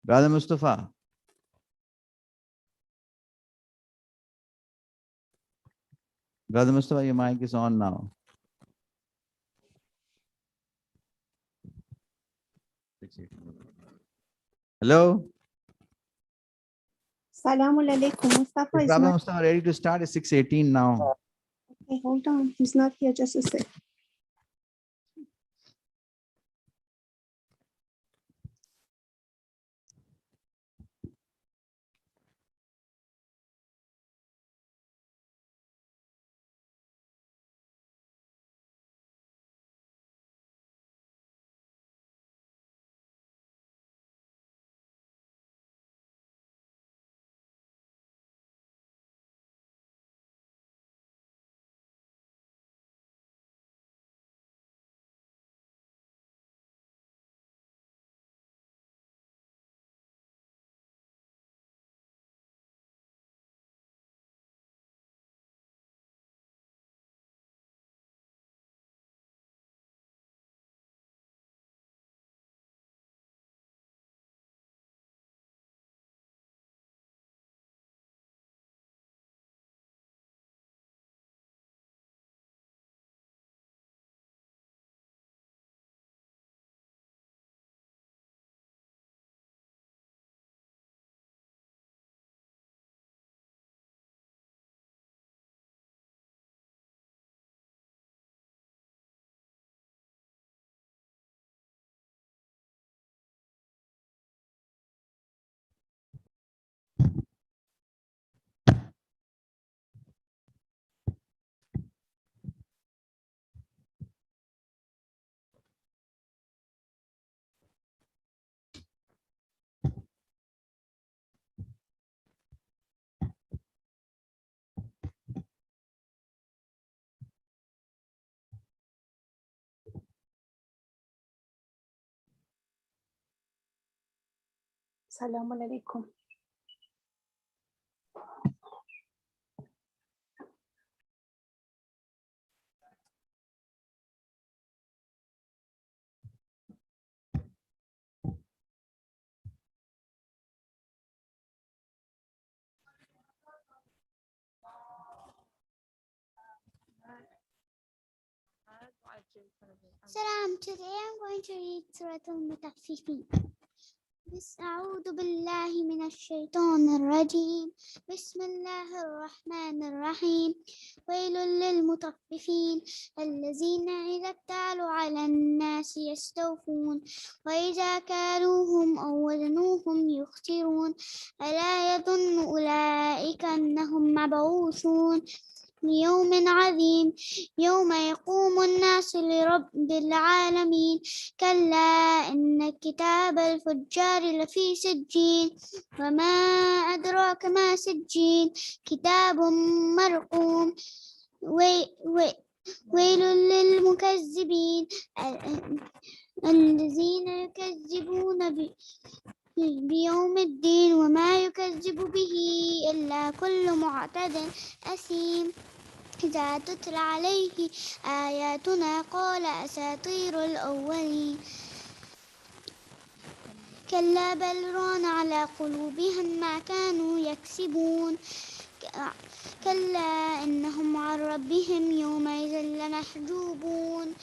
Brother Mustafa. Brother Mustafa, your mic is on now. Hello? Assalamu alaikum. Mustafa is Brother not. Mustafa, ready to start? It's 6:18 now. Okay, hold on. He's not here. Just a sec. Assalamu alaikum. Salam. Today I'm going to read Surah Al-Mutaffifin. أعوذ بالله من الشيطان الرجيم. بسم الله الرحمن الرحيم. ويل للمطففين الذين إذا اكتالوا على الناس يستوفون وإذا كالوهم أو وزنوهم يخسرون ألا يظن أولئك أنهم مبعوثون ليوم عظيم يوم يقوم الناس لرب العالمين كلا إن كتاب الفجار لفي سجين وما أدراك ما سجين كتاب مرقوم ويل للمكذبين الذين يكذبون بيوم الدين وما يكذب به إلا كل معتد أثيم إذا تتلى عليه آياتنا قال أساطير الأولين كلا بل ران على قلوبهم ما كانوا يكسبون كلا إنهم عن ربهم يومئذ لمحجوبون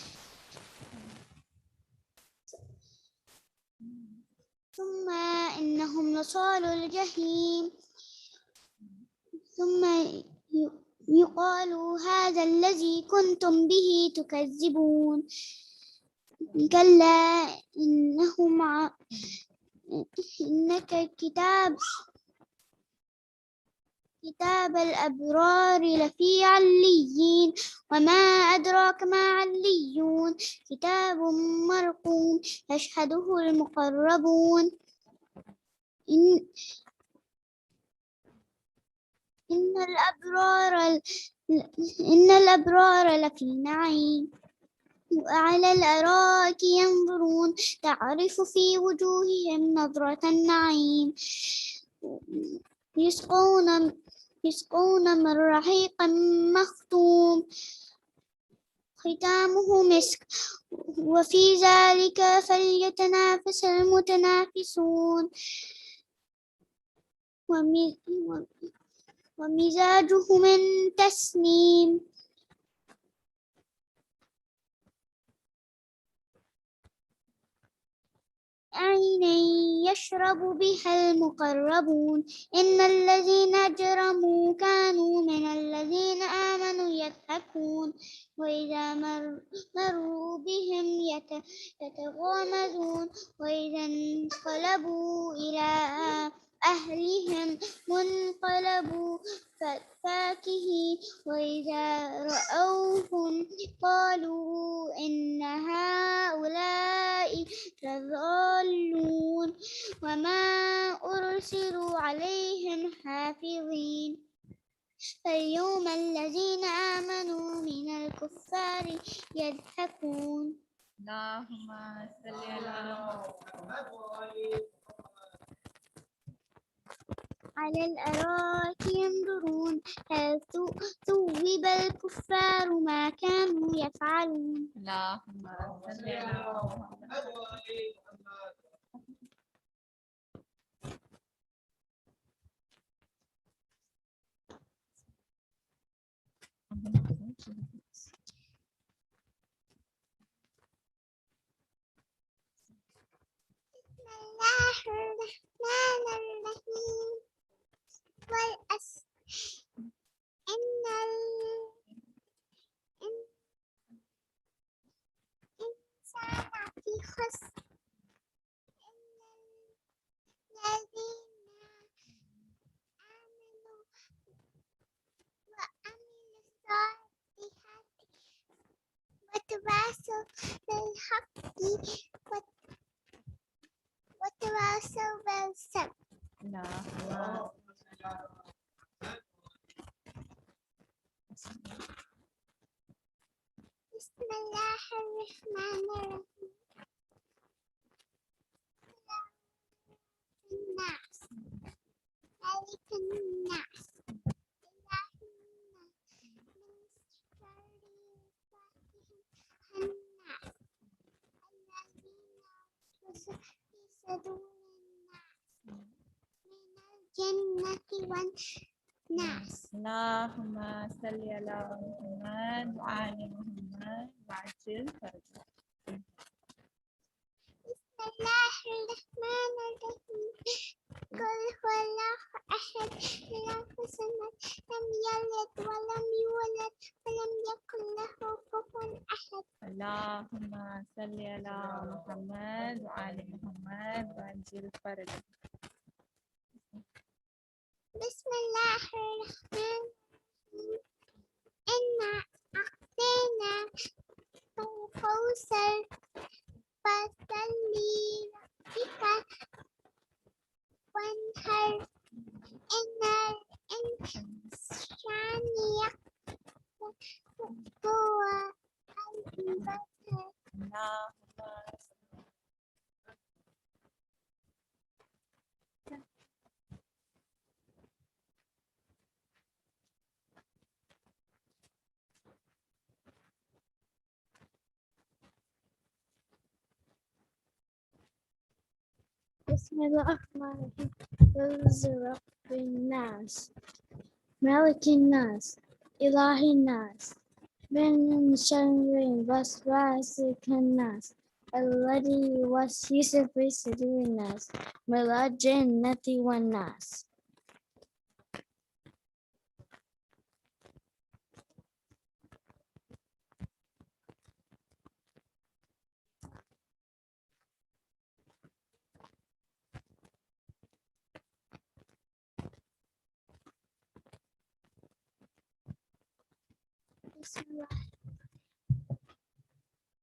ثم إنهم لصالوا الجحيم ثم يقال هذا الذي كنتم به تكذبون كلا إنك كتاب الأبرار لفي عليين وما أدراك ما عليون كتاب مرقوم يشهده المقربون إن الأبرار لفي نعيم وعلى الأرائك ينظرون تعرف في وجوههم نظرة النعيم يسقون من رحيق مختوم ختامه مسك وفي ذلك فليتنافس المتنافسون ومزاجه من تسنيم عينا يشرب بها المقربون إن الذين أجرموا كانوا من الذين آمنوا يضحكون وإذا مروا بهم يتغامزون وإذا انقلبوا إلى أهلهم منقلبوا فاكهين وإذا رأوهم قالوا إن هؤلاء لضالون وما أرسلوا عليهم حافظين فاليوم الذين آمنوا من الكفار يضحكون. اللهم صل على الأرائك ينظرون هل ثوب الكفار ما كانوا يفعلون. اللهم صل على بسم الله الرحمن الرحيم والأسر إن الإنسان في خسر إلا الذين آمنوا وعملوا الصالحات وتواصوا بالحق وتواصوا بالصبر. بسم الله الرحمن الرحيم الناس ملك الناس إله الناس من شر الناس الذين يوسوس في صدور الناس من الجنة والناس. اللهم صل على محمد وآل محمد وعجل فرجه. بسم الله الرحمن الرحيم قل هو الله أحد لم يلد ولم يولد ولم يكن له كفوا أحد. اللهم صل على محمد وآل محمد وعجل فرجه. بسم الله الرحمن الرحيم إنا أعطيناك الكوثر فصل لربك وانحر إن شانئك هو الأبتر. بسم الله الرحمن الرحيم رب الناس ملك الناس إله الناس من شر الوسواس الخناس الذي يوسوس في صدور الناس من الجنة والناس.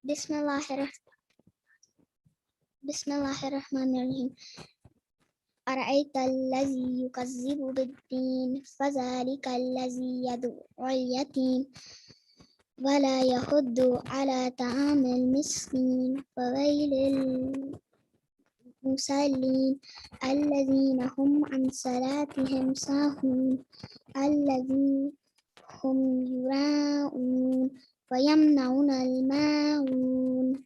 بسم الله الرحمن الرحيم أرأيت الذي يكذب بالدين فذلك الذي يدعو اليتيم ولا يحض على طعام المسكين فويل للمصلين الذين هم عن صلاتهم ساهون الذين هم يراءون ويمنعون الماعون.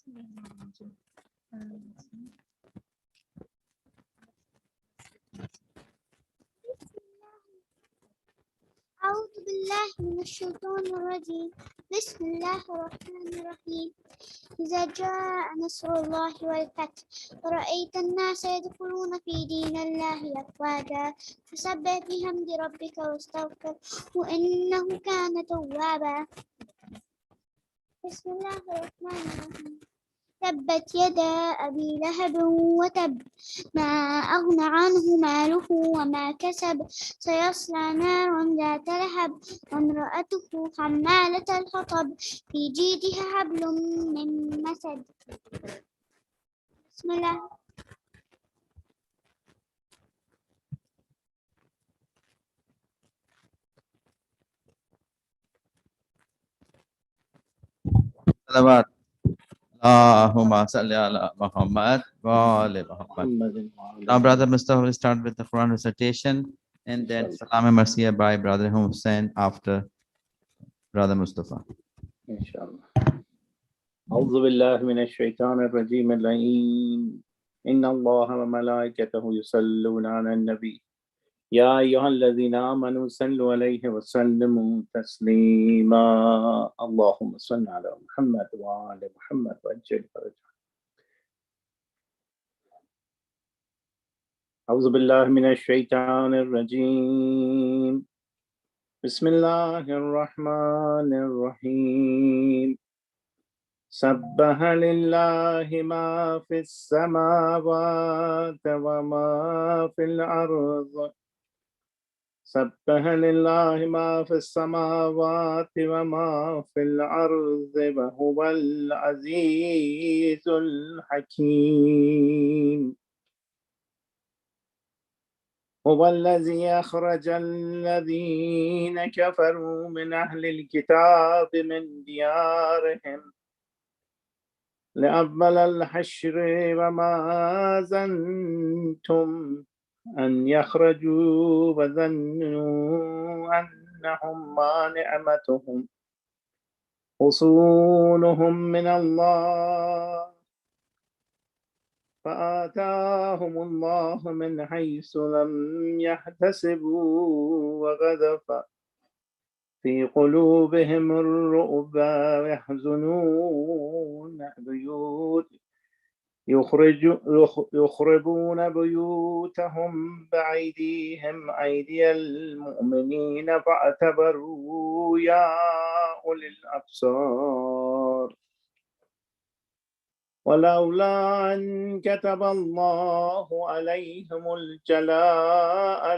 أعوذ بالله من الشيطان الرجيم. بسم الله الرحمن الرحيم. إذا جاء نصر الله والفتح ورأيت الناس يدخلون في دين الله أفواجا فسبح بحمد ربك واستغفره إنه كان توابا. بسم الله الرحمن الرحيم. تبت يدا أبي لهب وتب ما أغنى عنه ماله وما كسب سيصلى نارا ذات لهب وامرأته حمالة الحطب في جيدها حبل من مسد. بسم الله. Salawat. Allahumma salli ala Muhammad wa ali Muhammad. Now, Brother Mustafa will start with the Quran recitation, and then Salam and Marsiya by Brother Hussain after Brother Mustafa. Inshallah. أعوذ بالله من الشيطان الرجيم اللعين إن الله وملائكته يصلون على النبي يا أيها الذين آمنوا صلوا عليه وسلموا تسليما اللهم صل على محمد وعلى محمد وعجل فرجه. أعوذ بالله من الشيطان الرجيم بسم الله الرحمن الرحيم سبح لله ما في السماوات وما في الأرض سبح لله ما في السماوات وما في الأرض وهو العزيز الحكيم هو الذي أخرج الذين كفروا من أهل الكتاب من ديارهم لأول الحشر وما ظننتم أن يخرجوا وظنوا أنهم مانعتهم حصونهم من الله فآتاهم الله من حيث لم يحتسبوا وقذف في قلوبهم الرعب ويحزنون يخربون بيوتهم بأيديهم أيدي المؤمنين فاعتبروا يا أولي الأبصار ولولا أن كتب الله عليهم الجلاء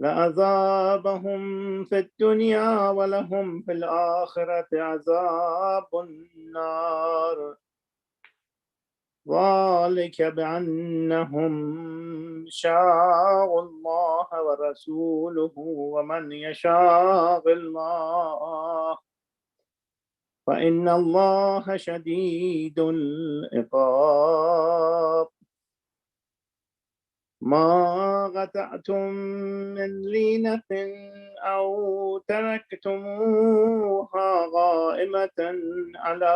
لعذابهم في الدنيا ولهم في الآخرة عذاب النار ذلك بأنهم شاقوا الله ورسوله ومن يشاق الله فإن الله شديد العقاب ما قطعتم من لينة أو تركتموها قائمة على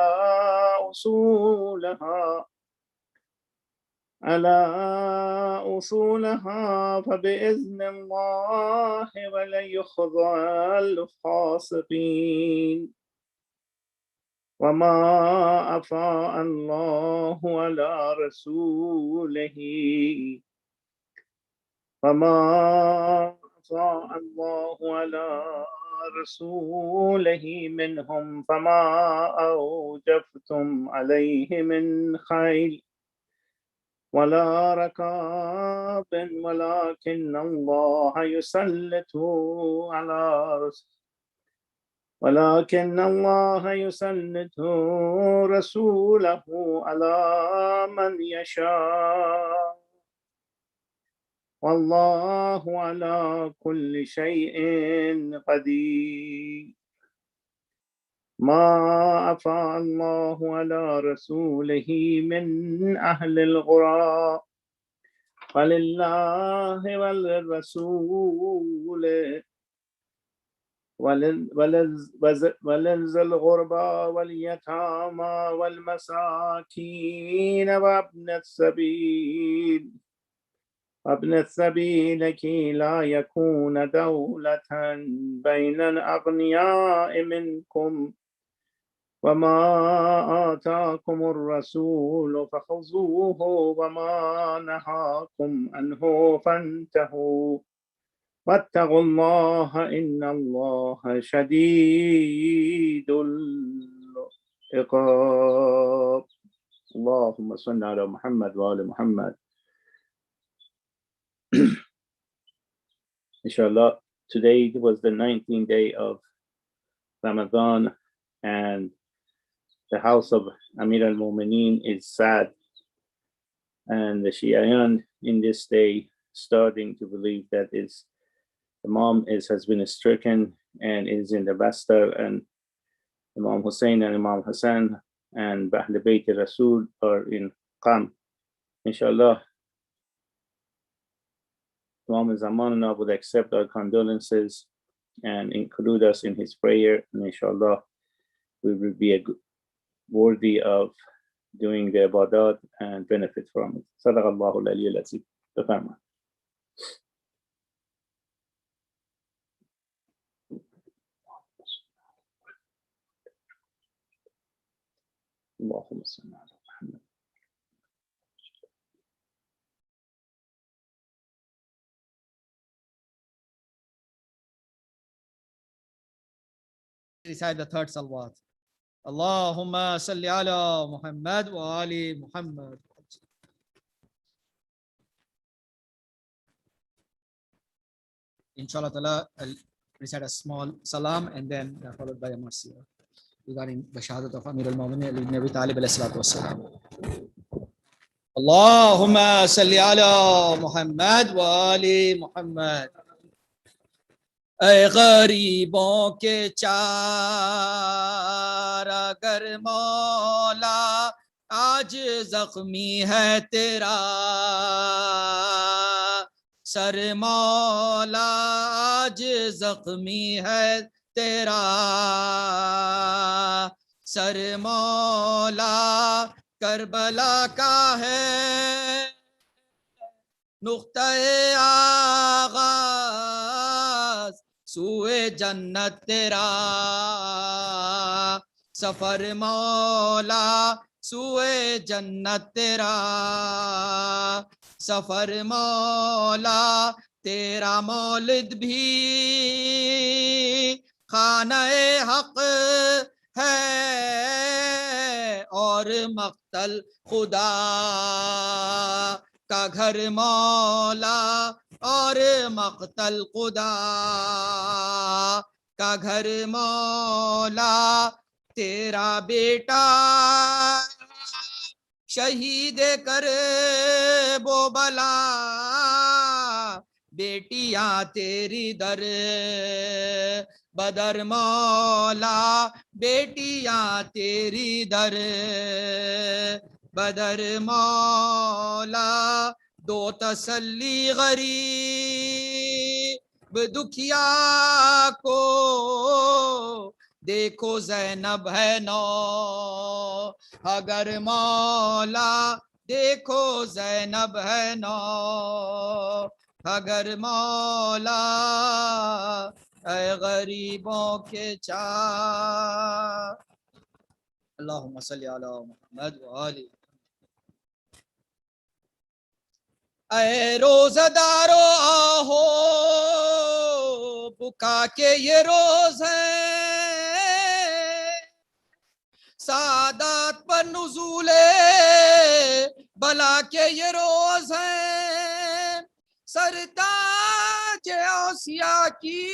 أصولها فبإذن الله وليخزى الفاسقين وما أفاء الله على رسوله فما أفاء الله على رسوله منهم فما أوجفتم عليه من خيل ولا ركاب ولكن الله يسلط رسوله على من يشاء والله على كل شيء قدير ما أفاء الله على رسوله من أهل القرى فلله وللرسول ولنز الغربى واليتامى والمساكين وابن السبيل كي لا يكون دولة بين الأغنياء منكم وما آتاكم الرسول فخذوه وما نهاكم عنه فانتهوا واتقوا الله إن الله شديد العقاب. اللهم صل على محمد وآل محمد. Inshallah, today was the 19th day of Ramadan, and the house of Amir al-Mu'mineen is sad, and the Shi'ayan in this day starting to believe that the Imam has been stricken and is in the Bastar, and Imam Hussein and Imam Hassan and Ahl Bayt Rasul are in Qam. Inshallah, Imam Zamanana would accept our condolences and include us in his prayer, and inshallah we will be worthy of doing the ibadat and benefit from it. Sadaqallahu al-aliyyul azim. Tafama. Allahumma salli ala Muhammad. Recite the third salawat. Allahumma salli ala Muhammad wa ali Muhammad. Inshallah ta'ala, I'll recite a small salam and then followed by a marsiya regarding the shahadat of Amir al-Mu'minin Ali ibn Abi Talib alayhi salatu wassalam. Allahumma salli ala Muhammad wa ali Muhammad. ऐ गरीबों के चार अगर मौला आज जख्मी है तेरा sir मौला आज जख्मी है तेरा सर मौला करबला का है नुक्ते आगाज सूए जन्नत तेरा सफर मौला सूए जन्नत तेरा सफर मौला तेरा मौलिद भी खाने हक है और मक्तल खुदा का घर मौला और मक्तल खुदा का घर मौला तेरा बेटा शहीद कर वो बला बेटियां तेरी दर बदर मौला बेटियां तेरी दर बदर मौला दो तसल्ली गरीब दुखिया को देखो ज़ैनब है नौ अगर मौला देखो ज़ैनब है नौ अगर मौला ऐ गरीबों के चार अल्लाहुम्मा सल्ली अला मुहम्मद व आलि ऐ रोज़दारो आहो बुका के ये रोज़ है सादात पर नुज़ूले बला के ये रोज़ है सरताज औसिया की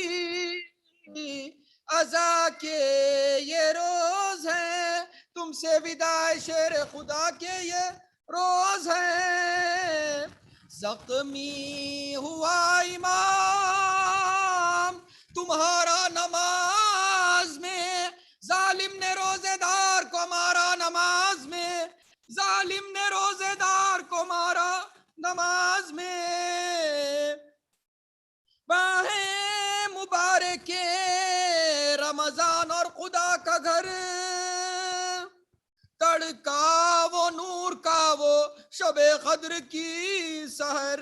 अज़ा के ये रोज़ है तुमसे विदाई शेर खुदा के ये रोज़ है ज़ख्मी हुआ इमाम तुम्हारा नमाज में जालिम ने रोजेदार को मारा नमाज में जालिम ने रोजेदार को मारा नमाज में बाहें मुबारके का घर, तड़का वो नूर का वो शबे कद्र की सहर,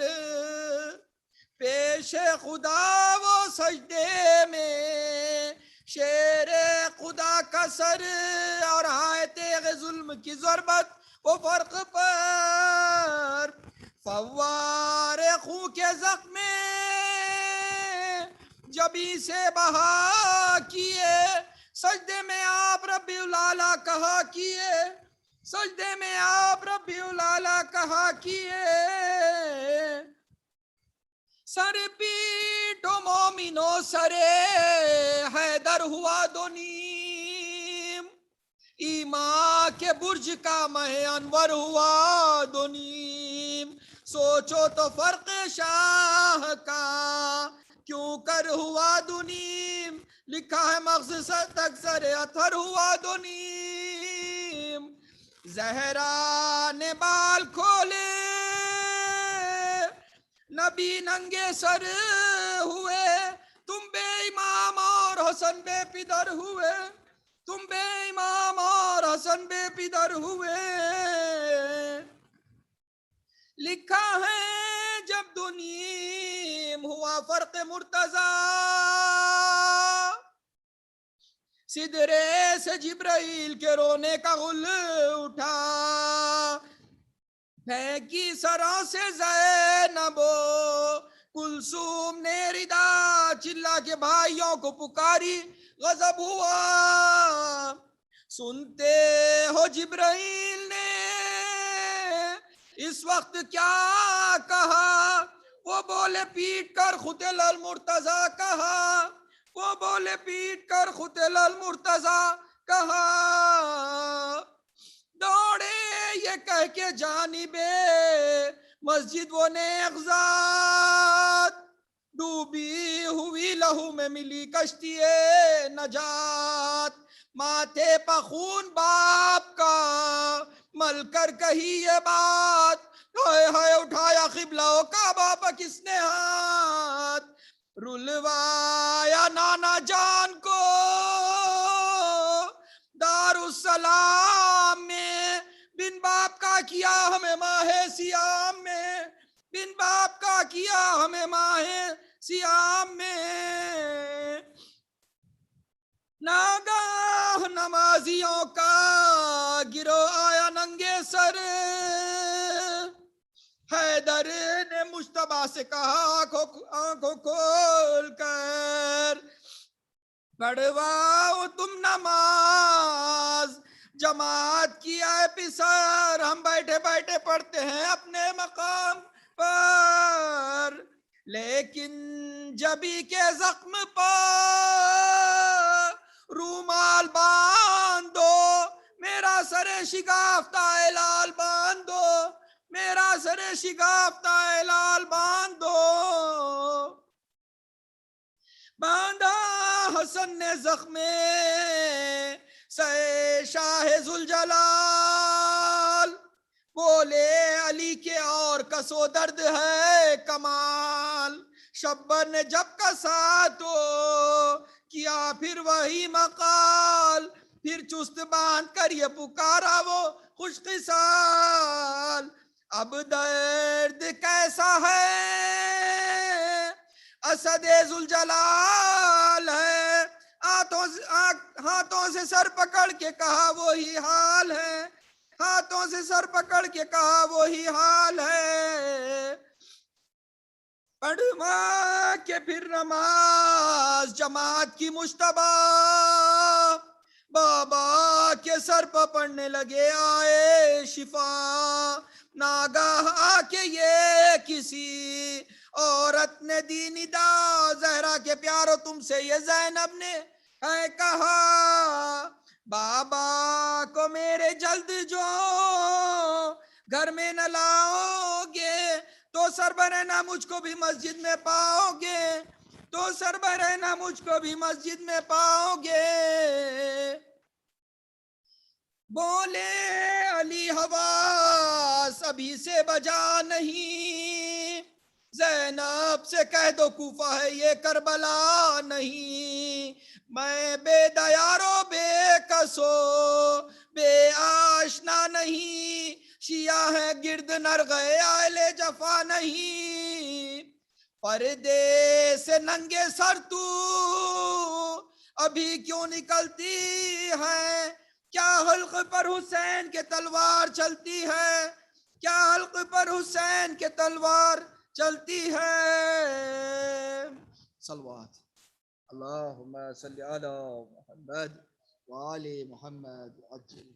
पेश खुदा वो सजदे में शेरे खुदा का सर, और हाय तेग जुल्म की ज़रबत वो फर्क पर, फव्वारे खूं के जख्म जबी से बहा किए, सजदे में आप रब्बिल आला कहा किए, सजदे में आप रब्बिल आला कहा किए, सर पीटो मोमिनो सरे हैदर हुआ दो नीम, ईमा के बुर्ज का मह अनवर हुआ दो नीम, सोचो तो फर्क शाह का क्यों कर हुआ दुनीम, लिखा है मग़ज़ तक सरे अथर हुआ दो नीम, ज़हरा ने बाल खोले नबी नंगे सर हुए, तुम बेईमाम और हसन बेपिदर हुए, तुम बेईमाम और हसन बेपिदर हुए, लिखा है जब दुनीम हुआ फर्क मुर्तजा, सिदरे से जिब्राइल के रोने का गुल उठा, फेंकी सरों से ज़ैनबो कुलसूम ने रिदा, चिल्ला के भाइयों को पुकारी गजब हुआ, सुनते हो जिब्राइल ने इस वक्त क्या कहा, वो बोले पीट कर खुतल अल मुर्तजा कहा, वो बोले पीट कर खुतल अल मुर्तजा कहा, दौड़े ये कह के जानिबे मस्जिद वो नेग़ज़ात, डूबी हुई लहू में मिली कश्तिए नजात, माथे पर खून बाप का मल कर कही ये बात, हाय हाय उठाया क़िबला का बाप किसने हाथ, रुलवाया नाना जान को दारुस्सलाम में, बिन बाप का किया हमें माहे सियाम में, बिन बाप का किया हमें माहे सियाम में, नागाह नमाजियों का गिरो आया नंगे सर, हैदर ने मुश्तबा से कहा आंखों खोल कर, पढ़वाओ तुम नमाज जमात की है पिसर, हम बैठे बैठे पढ़ते हैं अपने मकाम पर, लेकिन जबी के जख्म पर रूमाल बांधो, मेरा सरे शिगाफ्ता लाल बांधो, मेरा सरे शिगाफ्ता लाल बांधो, बांधा हसन ने जख्मे से शाह जुलजलाल, बोले अली के और कसो दर्द है कमाल, शब्बर ने जब कसा तो किया फिर वही मकाल, फिर चुस्त बांध कर ये पुकारा वो खुशकिसाल, अब दर्द कैसा है असदे जुलजलाल है, हाथों से सर पकड़ के कहा वही हाल है, हाथों से सर पकड़ के कहा वही हाल है, पढ़वा के फिर नमाज जमात की मुश्तबा, बाबा के सर पर पड़ने लगे आए शिफा, नागाह आके ये किसी औरत ने दी निदा, ज़हरा के प्यारो तुमसे ये ज़ैनब ने है कहा, बाबा को मेरे जल्द जो घर में न लाओगे, तो सरबरहना मुझको भी मस्जिद में पाओगे, तो सरबरहना मुझको भी मस्जिद में पाओगे, बोले अली हवास अभी से बजा नहीं, ज़ैनब से कह दो कूफा है ये करबला नहीं, मैं बेदयारो बेकसो बेआशना नहीं, शिया है गिरद नर गए आले जफा नहीं, पर्दे से नंगे सर तू अभी क्यों निकलती है, क्या हल्क पर हुसैन के तलवार चलती है, क्या हल्क पर हुसैन के तलवार चलती है। सलवात अल्लाहुम्मा सल्ली अला मुहम्मद व आले Muhammad अज्जल।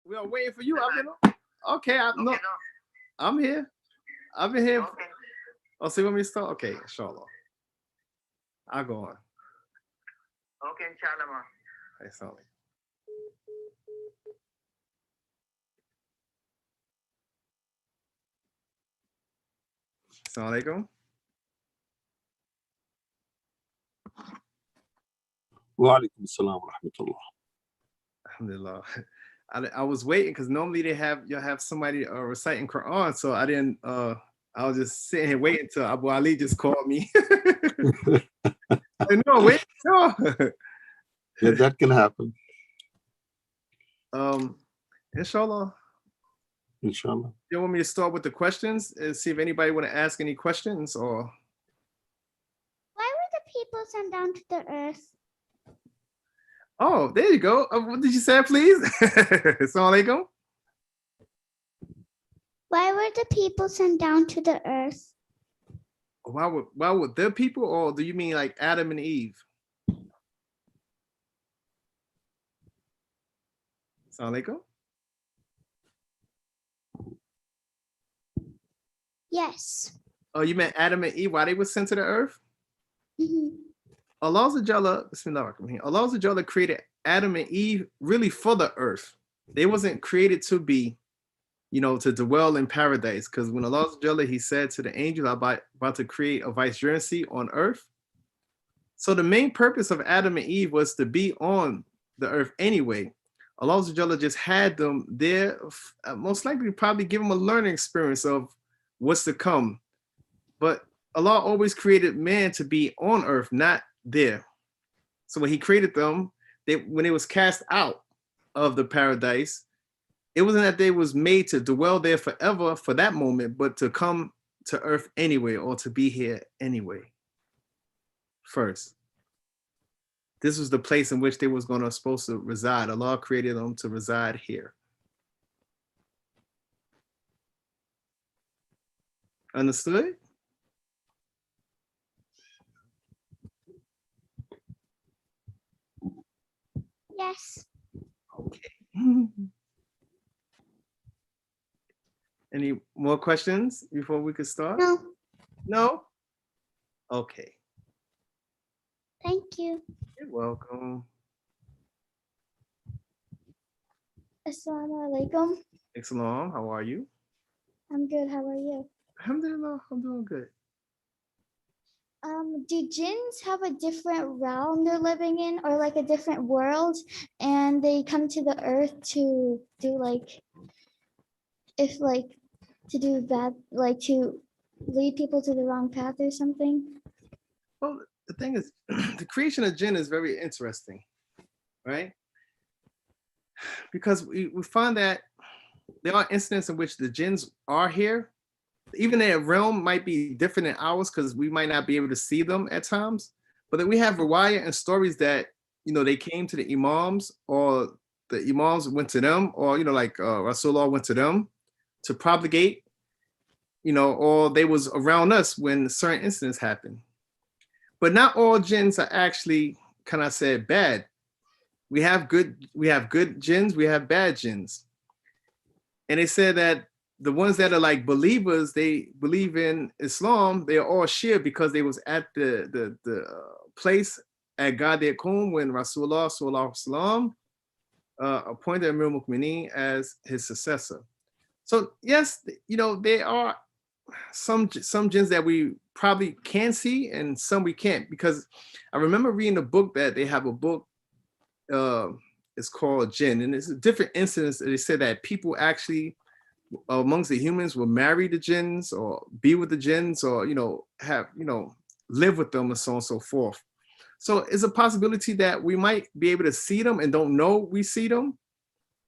We are waiting for you. Okay. I'm here. I've been here. Okay. Oh, so you want me to start? Okay, inshallah. I'll go on. Okay, inshallah. That's all. Assalamu alaikum. Wa alaikum assalam wa rahmatullah. Alhamdulillah. I was waiting because normally you'll have somebody reciting Quran, so I didn't. I was just sitting here waiting till Abu Ali just called me. No, wait, no. Yeah, that can happen. Inshallah. Inshallah. You want me to start with the questions and see if anybody want to ask any questions, or? Why were the people sent down to the earth? Oh, there you go. What did you say, please? Assalamu alaikum. Why were the people sent down to the earth? Why would the people, or do you mean like Adam and Eve? Assalamu alaikum. Yes. Oh, you meant Adam and Eve, why they were sent to the earth? Mhm. Allah Azza Bismillah, Allah Azza created Adam and Eve really for the earth. They wasn't created to be, to dwell in paradise. Because when Allah Azza he said to the angel about to create a vicegerency on earth. So the main purpose of Adam and Eve was to be on the earth anyway. Allah Azza just had them there, most likely probably give them a learning experience of what's to come. But Allah always created man to be on earth, not there. So when he created them, when it was cast out of the paradise, it wasn't that they was made to dwell there forever for that moment, but to come to earth anyway, or to be here anyway. First, this was the place in which they was supposed to reside. Allah created them to reside here. Understood? Yes. Okay. Any more questions before we could start? No. No? Okay. Thank you. You're welcome. Assalamu alaikum. Salam, how are you? I'm good. How are you? Alhamdulillah, I'm doing good. Do jinns have a different realm they're living in, or like a different world, and they come to the earth to do to do bad, like to lead people to the wrong path or something? Well, the thing is, the creation of jinn is very interesting, right? Because we find that there are incidents in which the jinns are here. Even their realm might be different than ours because we might not be able to see them at times. But then we have riwayah and stories that, they came to the imams, or the imams went to them, or, Rasulullah went to them to propagate, or they was around us when certain incidents happened. But not all jinns are actually, can I say, bad. We have good jinns, we have bad jinns. And they said that the ones that are like believers, they believe in Islam, they are all Shia because they was at the place at Ghadir Qum when Rasulullah Sallallahu appointed Amir al-Mu'mineen as his successor. So yes, there are some jinns that we probably can see and some we can't, because I remember reading a book that they have a book, it's called Jinn, and it's a different incidents. They said that people actually amongst the humans will marry the jinns or be with the jinns, or have live with them, and so on and so forth. So it's a possibility that we might be able to see them and don't know we see them,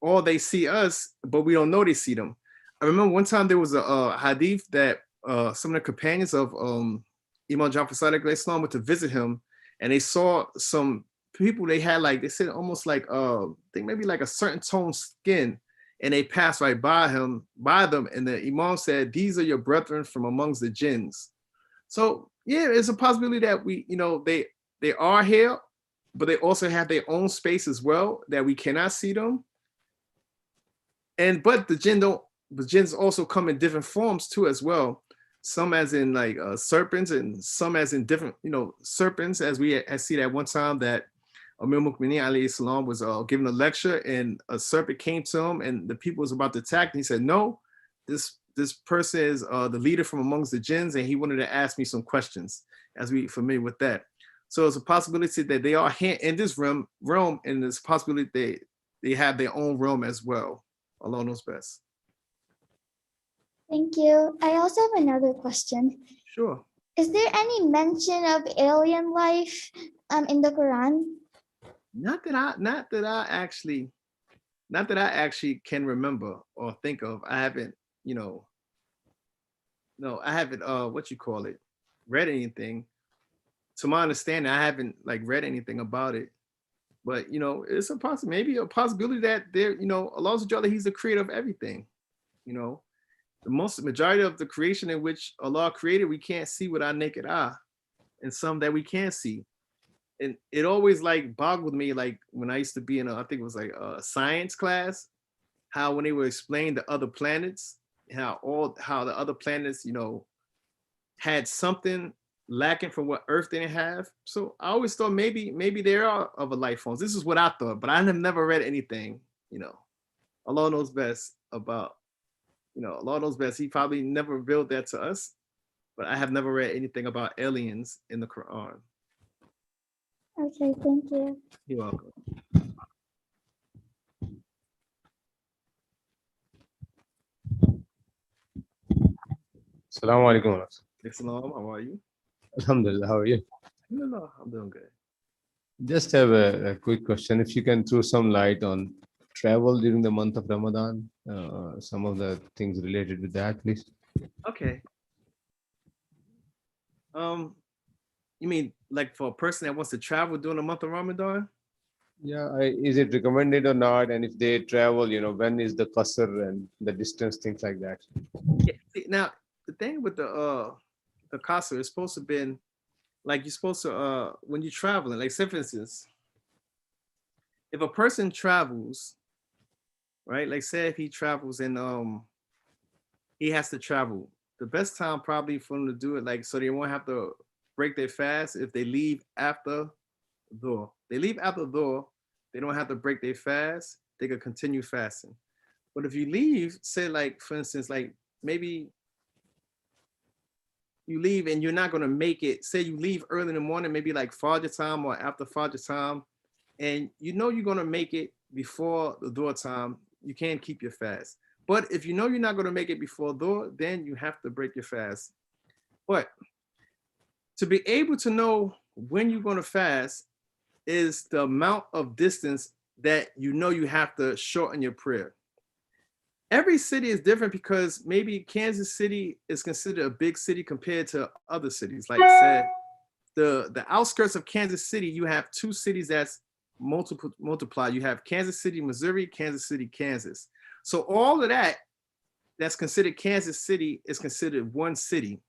or they see us but we don't know they see them. I remember one time there was a hadith that some of the companions of Imam Jafar Sadiq Islam went to visit him, and they saw some people, they had they said almost like I think maybe like a certain tone skin, and they passed right by them, and the Imam said, "These are your brethren from amongst the jinns." So yeah, it's a possibility that we, they are here, but they also have their own space as well that we cannot see them. But the jinns also come in different forms too as well. Some as in serpents, and some as in different, serpents, as we see that one time that Amir al-Mu'mineen alayhi salam was giving a lecture, and a serpent came to him, and the people was about to attack, and he said, "No, this person is the leader from amongst the jinns, and he wanted to ask me some questions," as we familiar with that. So it's a possibility that they are here in this realm, and there's a possibility they have their own realm as well. Allah knows best. Thank you. I also have another question. Sure. Is there any mention of alien life in the Quran? Not that I actually can remember or think of. I haven't, no, I haven't read anything. To my understanding, I haven't read anything about it. But it's maybe a possibility that Allah Subhanahu, He's the creator of everything. The majority of the creation in which Allah created, we can't see with our naked eye, and some that we can see. And it always like boggled me, like when I used to be in I think it was like a science class, how when they were explaining the other planets, how the other planets, had something lacking from what Earth didn't have. So I always thought maybe there are other life forms. This is what I thought, but I have never read anything, Allah knows best about, Allah knows best. He probably never revealed that to us, but I have never read anything about aliens in the Quran. Okay, thank you. You're welcome. Assalamu alaikum. Islam, how are you? Alhamdulillah, how are you? No, I'm doing good. Just have a quick question. If you can throw some light on travel during the month of Ramadan, some of the things related with that, please. Okay. You mean like for a person that wants to travel during the month of Ramadan? Yeah, is it recommended or not? And if they travel, when is the qasr and the distance, things like that. Yeah, see, now the thing with the qasr is supposed to be like you're supposed to when you're traveling, like say for instance, if a person travels, right? Like say if he travels and he has to travel, the best time probably for them to do it, like so they won't have to break their fast if they leave after Dhuhr. They leave after Dhuhr, they don't have to break their fast, they could continue fasting. But if you leave, say like for instance, like maybe you leave and you're not going to make it, say you leave early in the morning, maybe like Fajr time or after Fajr time, and you're going to make it before the Dhuhr time, you can't keep your fast. But if you know you're not going to make it before Dhuhr, then you have to break your fast. But to be able to know when you're going to fast is the amount of distance that you have to shorten your prayer. Every city is different because maybe Kansas City is considered a big city compared to other cities. Like I said, the outskirts of Kansas City, you have two cities that's multiply. You have Kansas City, Missouri, Kansas City, Kansas. So all of that's considered Kansas City is considered one city.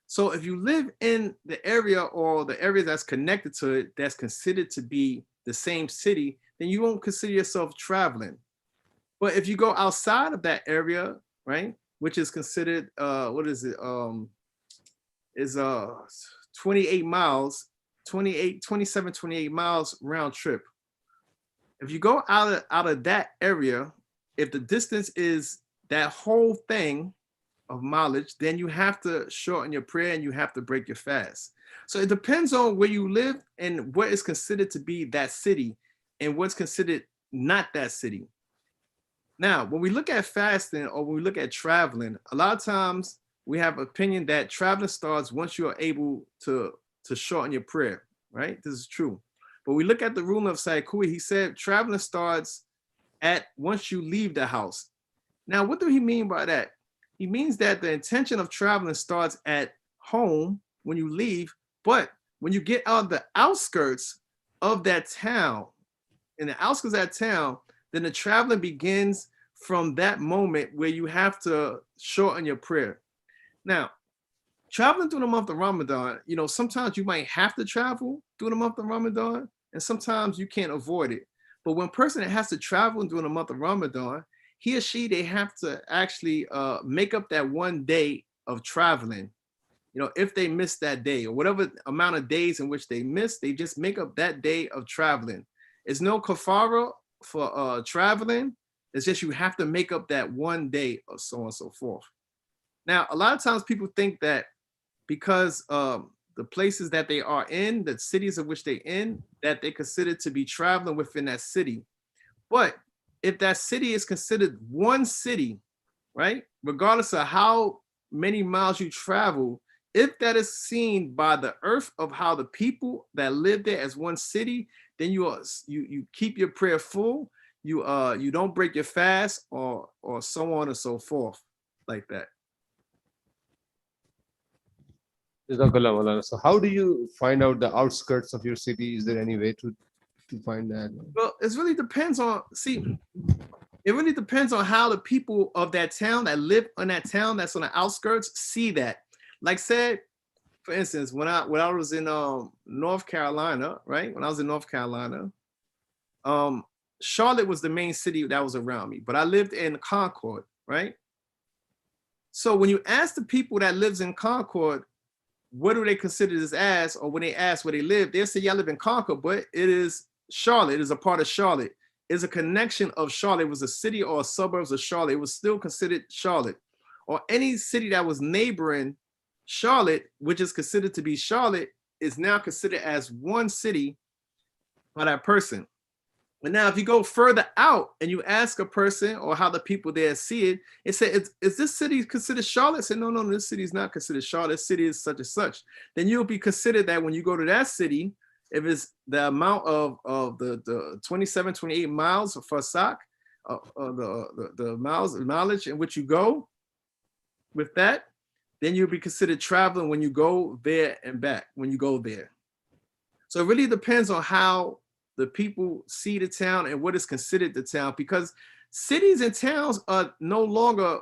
So if you live in the area or the area that's connected to it, that's considered to be the same city, then you won't consider yourself traveling. But if you go outside of that area, right, which is considered, is 28 miles, 28 miles round trip. If you go out of that area, if the distance is that whole thing of mileage, then you have to shorten your prayer and you have to break your fast. So it depends on where you live and what is considered to be that city and what's considered not that city. Now, when we look at fasting or when we look at traveling, a lot of times we have opinion that traveling starts once you are able to shorten your prayer, right? This is true. But we look at the rule of Sayyid, he said traveling starts at once you leave the house. Now, what do he mean by that? He means that the intention of traveling starts at home when you leave, but when you get out of the outskirts of that town, in the outskirts of that town, then the traveling begins from that moment where you have to shorten your prayer. Now, traveling through the month of Ramadan, sometimes you might have to travel through the month of Ramadan, and sometimes you can't avoid it. But when a person has to travel during the month of Ramadan, he or she, they have to actually make up that one day of traveling. If they miss that day or whatever amount of days in which they miss, they just make up that day of traveling. There's no kafara for traveling. It's just you have to make up that one day or so on and so forth. Now, a lot of times people think that because the places that they are in, the cities of which they're in, that they consider to be traveling within that city. But if that city is considered one city, right, regardless of how many miles you travel, if that is seen by the earth of how the people that live there as one city, then you keep your prayer full. You don't break your fast or so on and so forth like that. So how do you find out the outskirts of your city? Is there any way to find that? Well, it really depends on, it really depends on how the people of that town that live in that town that's on the outskirts see that. Like said, for instance, when I was in North Carolina, right? When I was in North Carolina, Charlotte was the main city that was around me, but I lived in Concord, right? So when you ask the people that lives in Concord, what do they consider this as, or when they ask where they live, they'll say, yeah, I live in Concord, but it is Charlotte. It is a part of Charlotte. It's a connection of Charlotte. It was a city or suburbs of Charlotte. It was still considered Charlotte. Or any city that was neighboring Charlotte, which is considered to be Charlotte, is now considered as one city by that person. But now if you go further out and you ask a person or how the people there see it, it says, is this city considered Charlotte? Say, no, this city is not considered Charlotte. This city is such and such. Then you'll be considered that when you go to that city, if it's the amount of the 27, 28 miles for SOC, the mileage in which you go with that, then you'll be considered traveling when you go there and back, when you go there. So it really depends on how the people see the town and what is considered the town, because cities and towns are no longer,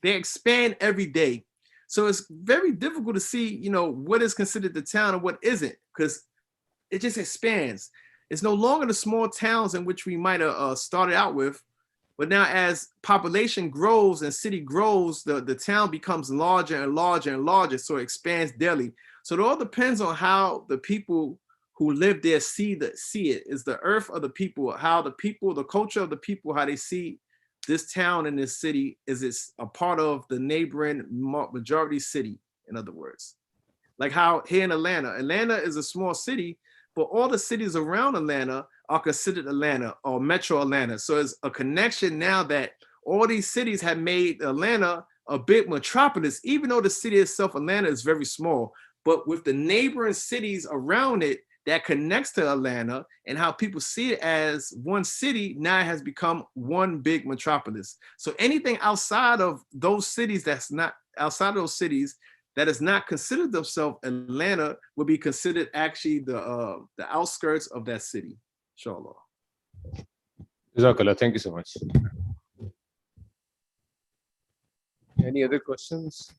they expand every day. So it's very difficult to see, what is considered the town and what isn't, because it just expands. It's no longer the small towns in which we might have started out with, but now as population grows and city grows, the town becomes larger and larger and larger, so it expands daily. So it all depends on how the people who live there see it. Is the earth of the people, how the people, the culture of the people, how they see this town and this city, is it's a part of the neighboring majority city, in other words. Like how here in Atlanta is a small city, but all the cities around Atlanta are considered Atlanta or Metro Atlanta. So it's a connection now that all these cities have made Atlanta a big metropolis, even though the city itself, Atlanta, is very small. But with the neighboring cities around it, that connects to Atlanta and how people see it as one city, now it has become one big metropolis. So anything outside of those cities that's not outside of those cities that is not considered themselves Atlanta would be considered actually the outskirts of that city. Inshallah. Jazakallah. Thank you so much. Any other questions?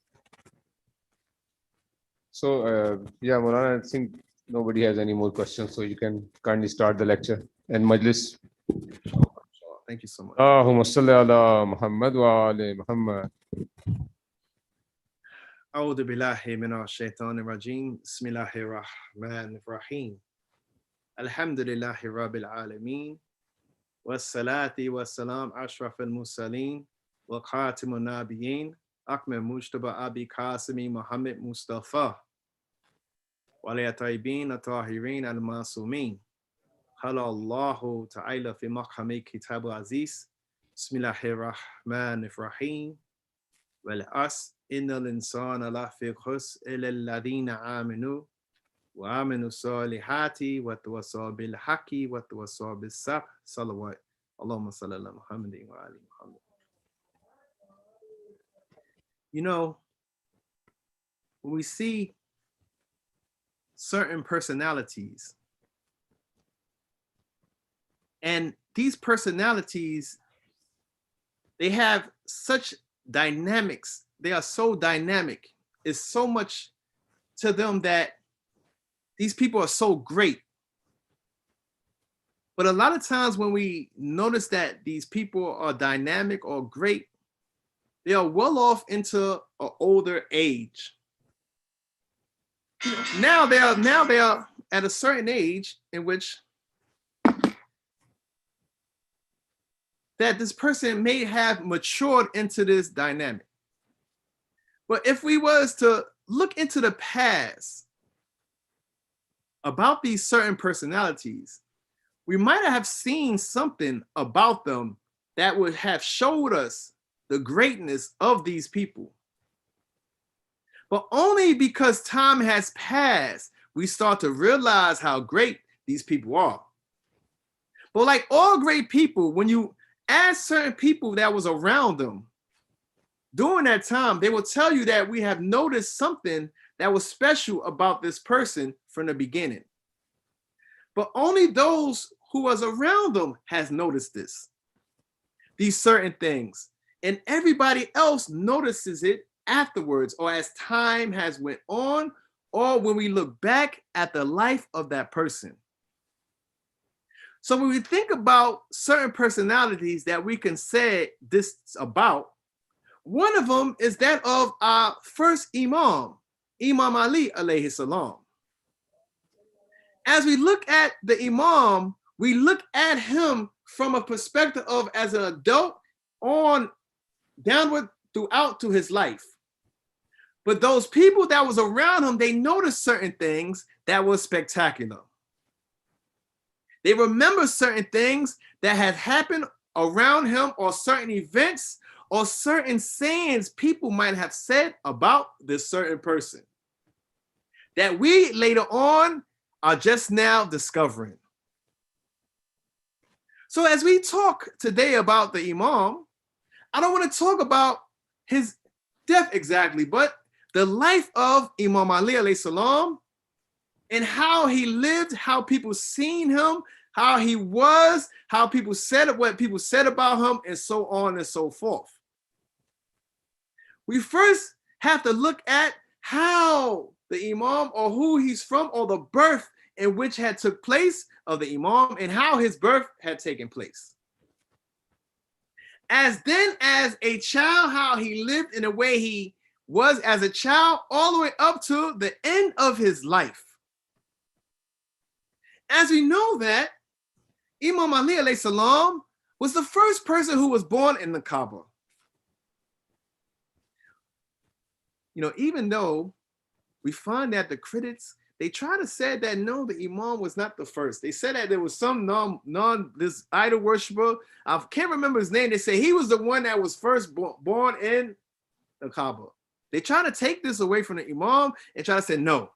So yeah, Maulana, I think nobody has any more questions, so you can kindly start the lecture and Majlis. Thank you so much. Allahumma salli ala Muhammad wa ali Muhammad. أعوذ بالله من الشيطان الرجيم بسم الله الرحمن الرحيم الحمد لله رب العالمين والصلاة والسلام أشرف المرسلين وخاتم النبيين أكمل مجتبى أبي قاسم محمد مصطفى وعلى الطيبين الطاهرين المعصومين قال الله تعالى في محكم كتاب العزيز بسم الله الرحمن الرحيم والعصر إن الإنسان لفي خسر إلا الذين آمنوا وآمنوا الصالحات وتواصوا بالحق وتواصوا بالصبر صلوات اللهم صل على محمد وعلى محمد. When we see certain personalities, and these personalities, they have such dynamics. They are so dynamic. It's so much to them that these people are so great. But a lot of times when we notice that these people are dynamic or great, they are well off into an older age. Now they are at a certain age in which that this person may have matured into this dynamic. But if we was to look into the past about these certain personalities, we might have seen something about them that would have showed us the greatness of these people. But only because time has passed, we start to realize how great these people are. But like all great people, when you ask certain people that was around them during that time, they will tell you that we have noticed something that was special about this person from the beginning. But only those who was around them has noticed these certain things. And everybody else notices it afterwards, or as time has went on, or when we look back at the life of that person. So when we think about certain personalities that we can say this about, one of them is that of our first Imam, Imam Ali alayhi salam. As we look at the Imam, we look at him from a perspective of as an adult on downward throughout to his life. But those people that was around him, they noticed certain things that was spectacular. They remember certain things that had happened around him, or certain events or certain sayings people might have said about this certain person that we later on are just now discovering. So as we talk today about the Imam, I don't want to talk about his death exactly, but the life of Imam Ali alayhi salam and how he lived, how people seen him, how he was, how people said what people said about him, and so on and so forth. We first have to look at how the Imam, or who he's from, or the birth in which had took place of the Imam, and how his birth had taken place. As a child, how he lived in the way he was as a child, all the way up to the end of his life. As we know that Imam Ali alayhi salam was the first person who was born in the Kaaba. You know, even though we find that the critics, they try to say that no, the Imam was not the first. They said that there was some this idol worshiper, I can't remember his name. They say he was the one that was first born in the Kaaba. They try to take this away from the Imam and try to say no.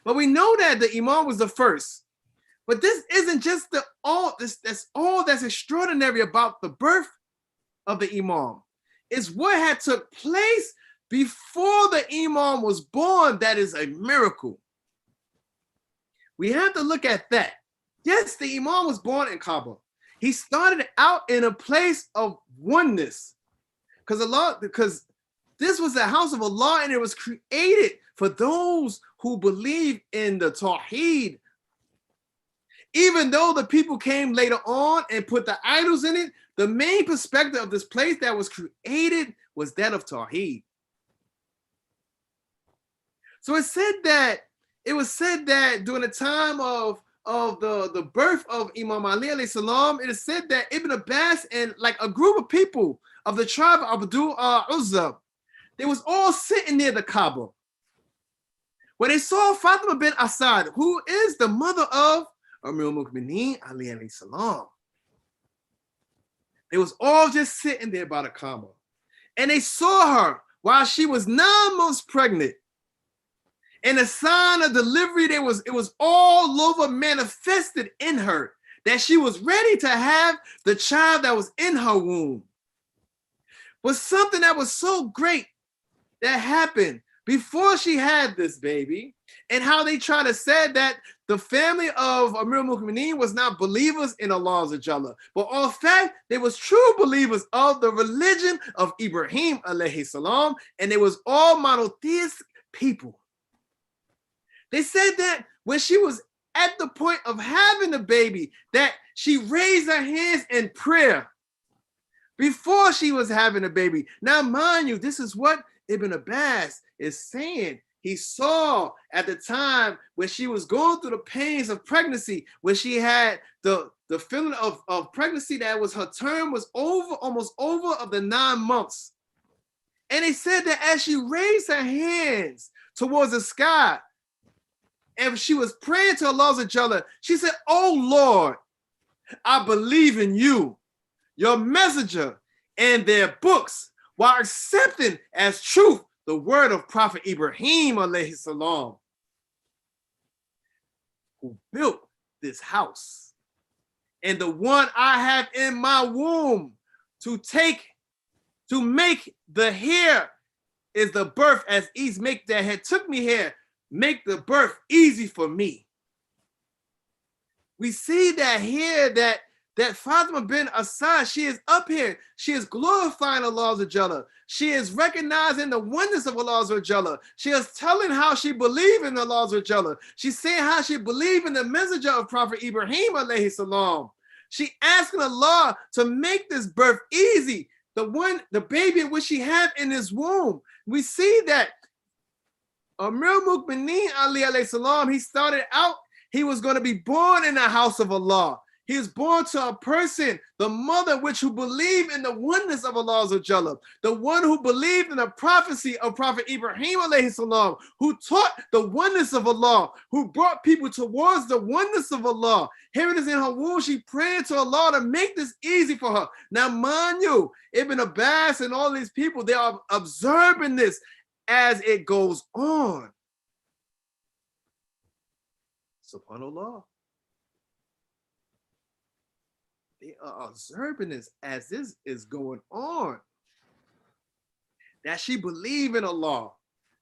But we know that the Imam was the first. But this isn't just that's all that's extraordinary about the birth of the Imam. It's what had took place before the Imam was born that is a miracle. We have to look at that. Yes, the Imam was born in Kaaba. He started out in a place of oneness, because this was the house of Allah, and it was created for those who believe in the Tawheed. Even though the people came later on and put the idols in it, the main perspective of this place that was created was that of Tawheed. So it was said that during the time of the birth of Imam Ali alayhi salam, it is said that Ibn Abbas and like a group of people of the tribe of Abdul Uzza, they was all sitting near the Kaaba. When they saw Fatima bin Asad, who is the mother of Amir al-Mu'mineen Ali alayhi salam, they was all just sitting there by the Kaaba. And they saw her while she was 9 months pregnant. And the sign of delivery, it was all over manifested in her that she was ready to have the child that was in her womb. But something that was so great that happened before she had this baby, and how they try to say that the family of Amir al-Mu'mineen was not believers in Allah Azza, but in fact, they was true believers of the religion of Ibrahim alayhi salam, and they was all monotheistic people. They said that when she was at the point of having the baby, that she raised her hands in prayer before she was having a baby. Now, mind you, this is what Ibn Abbas is saying. He saw at the time when she was going through the pains of pregnancy, when she had the feeling of pregnancy, that was her term was over, almost over of the 9 months. And he said that as she raised her hands towards the sky, and she was praying to Allah Azza, she said, "Oh Lord, I believe in you, your messenger, and their books, while accepting as truth the word of Prophet Ibrahim alayhi salam, who built this house, and the one I have in my womb to make the hair is the birth as easy, make that had took me here, make the birth easy for me." We see that here that that Fatima bin Asad, she is up here. She is glorifying Allah Azza. She is recognizing the oneness of Allah Azza. She is telling how she believes in Allah Azza. She's saying how she believes in the messenger of Prophet Ibrahim alayhi salam. She asking Allah to make this birth easy. The baby which she had in his womb. We see that Amir al-Mu'mineen Ali alayhi salam, he started out, he was going to be born in the house of Allah. He was born to a person, the mother who believed in the oneness of Allah Azza, the one who believed in the prophecy of Prophet Ibrahim alayhi salam, who taught the oneness of Allah, who brought people towards the oneness of Allah. Here it is in her womb, she prayed to Allah to make this easy for her. Now, mind you, Ibn Abbas and all these people, they are observing this as it goes on. SubhanAllah. They are observing this as this is going on. That she believed in Allah.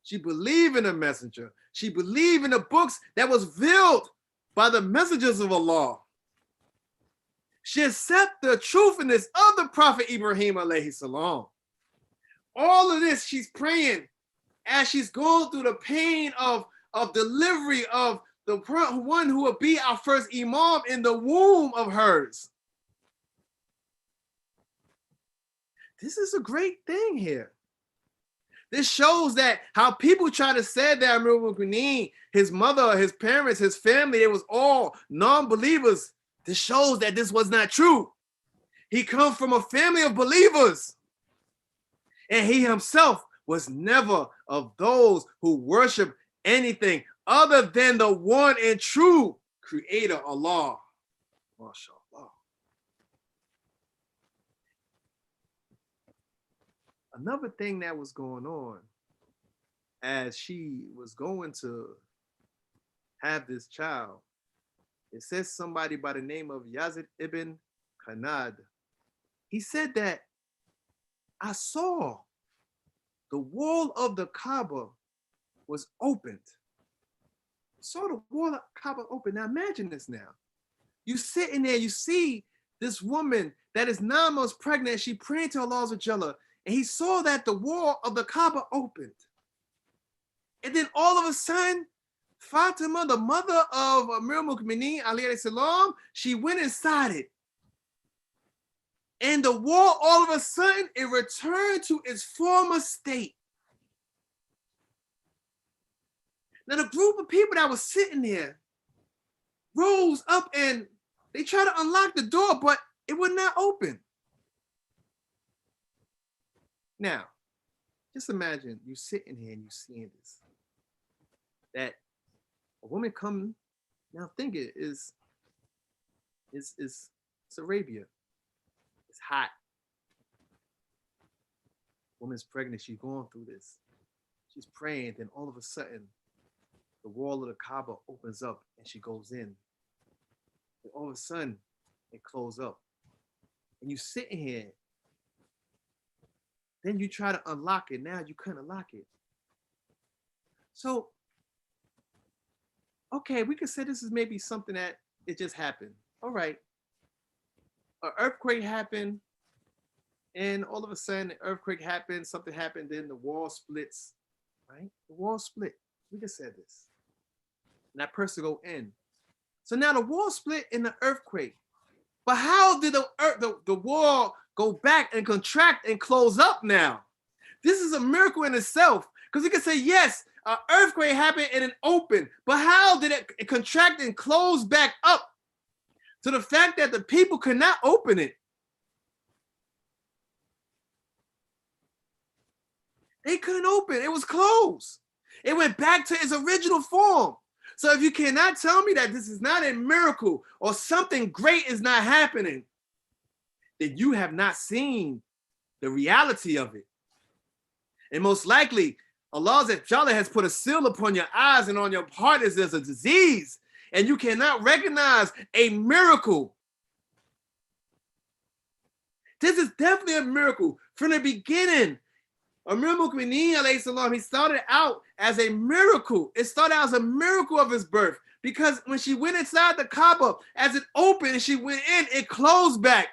She believed in the messenger. She believed in the books that was revealed by the messengers of Allah. She accepted the truthfulness of the Prophet Ibrahim alayhi salam. All of this she's praying as she's going through the pain of delivery of the one who will be our first imam in the womb of hers. This is a great thing here. This shows that how people try to say that Amir al-Mu'mineen, his mother, his parents, his family, it was all non-believers. This shows that this was not true. He comes from a family of believers. And he himself was never of those who worship anything other than the one and true creator, Allah. MashaAllah. Another thing that was going on as she was going to have this child, it says somebody by the name of Yazid ibn Khanad. He said that I saw the wall of the Kaaba was opened. I saw the wall of the Kaaba open. Now imagine this now. You sitting there, you see this woman that is 9 months pregnant, she praying to Allah Azza, and he saw that the wall of the Kaaba opened. And then all of a sudden, Fatima, the mother of Amir al-Mu'mineen alayhi salam, she went inside it. And the wall, all of a sudden, it returned to its former state. Now, the group of people that was sitting there rose up and they tried to unlock the door, but it would not open. Now, just imagine you sitting here and you seeing this. That a woman coming, now think it is it's Arabia. It's hot. Woman's pregnant, she's going through this. She's praying, then all of a sudden, the wall of the Kaaba opens up and she goes in. And all of a sudden, it closes up. And you sitting here. Then you try to unlock it. Now you couldn't unlock it. So, okay, we could say this is maybe something that it just happened. All right. An earthquake happened, and all of a sudden, the earthquake happened, something happened, then the wall splits, right? The wall split. We just said this. And that person go in. So now the wall split in the earthquake. But how did the wall go back and contract and close up now? This is a miracle in itself. Because you can say, yes, an earthquake happened and it opened. But how did it contract and close back up? To the fact that the people could not open it. They couldn't open. It was closed. It went back to its original form. So if you cannot tell me that this is not a miracle or something great is not happening, then you have not seen the reality of it. And most likely, Allah has put a seal upon your eyes and on your heart as there's a disease, and you cannot recognize a miracle. This is definitely a miracle. From the beginning, Amir al-Mu'mineen alayhi salam, he started out as a miracle. It started out as a miracle of his birth Because when she went inside the Kaaba, as it opened and she went in, it closed back.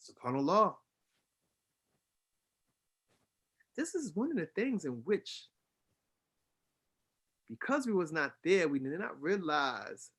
SubhanAllah. This is one of the things in which, because we was not there, we did not realize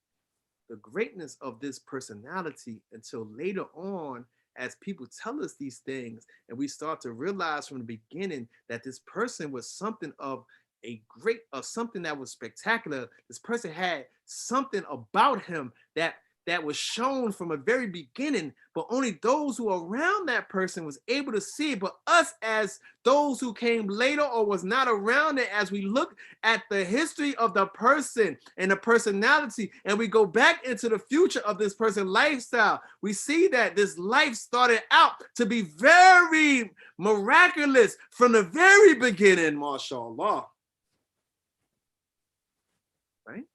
the greatness of this personality until later on, as people tell us these things, and we start to realize from the beginning that this person was something of a great, something that was spectacular. This person had something about him that was shown from a very beginning, but only those who were around that person was able to see it. But us, as those who came later or was not around it, as we look at the history of the person and the personality, and we go back into the future of this person's lifestyle, we see that this life started out to be very miraculous from the very beginning, mashallah. Right?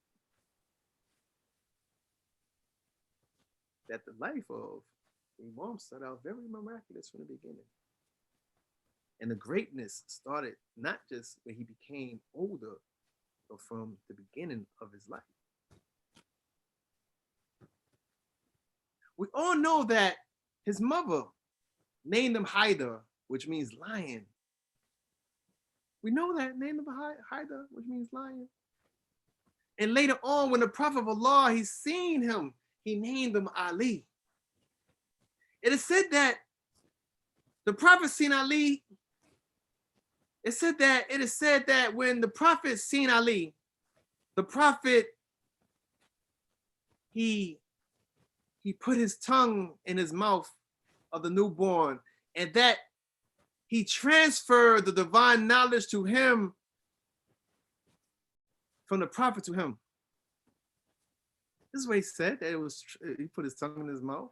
That the life of Imam started out very miraculous from the beginning. And the greatness started not just when he became older, but from the beginning of his life. We all know that his mother named him Haidar, which means lion. We know that, named him Haidar, which means lion. And later on, when the Prophet of Allah, he seen him, he named him Ali. It is said that the Prophet seen Ali. It is said that when the Prophet seen Ali, the Prophet, he put his tongue in his mouth of the newborn, and that he transferred the divine knowledge to him from the Prophet to him. This is what he said, that he put his tongue in his mouth.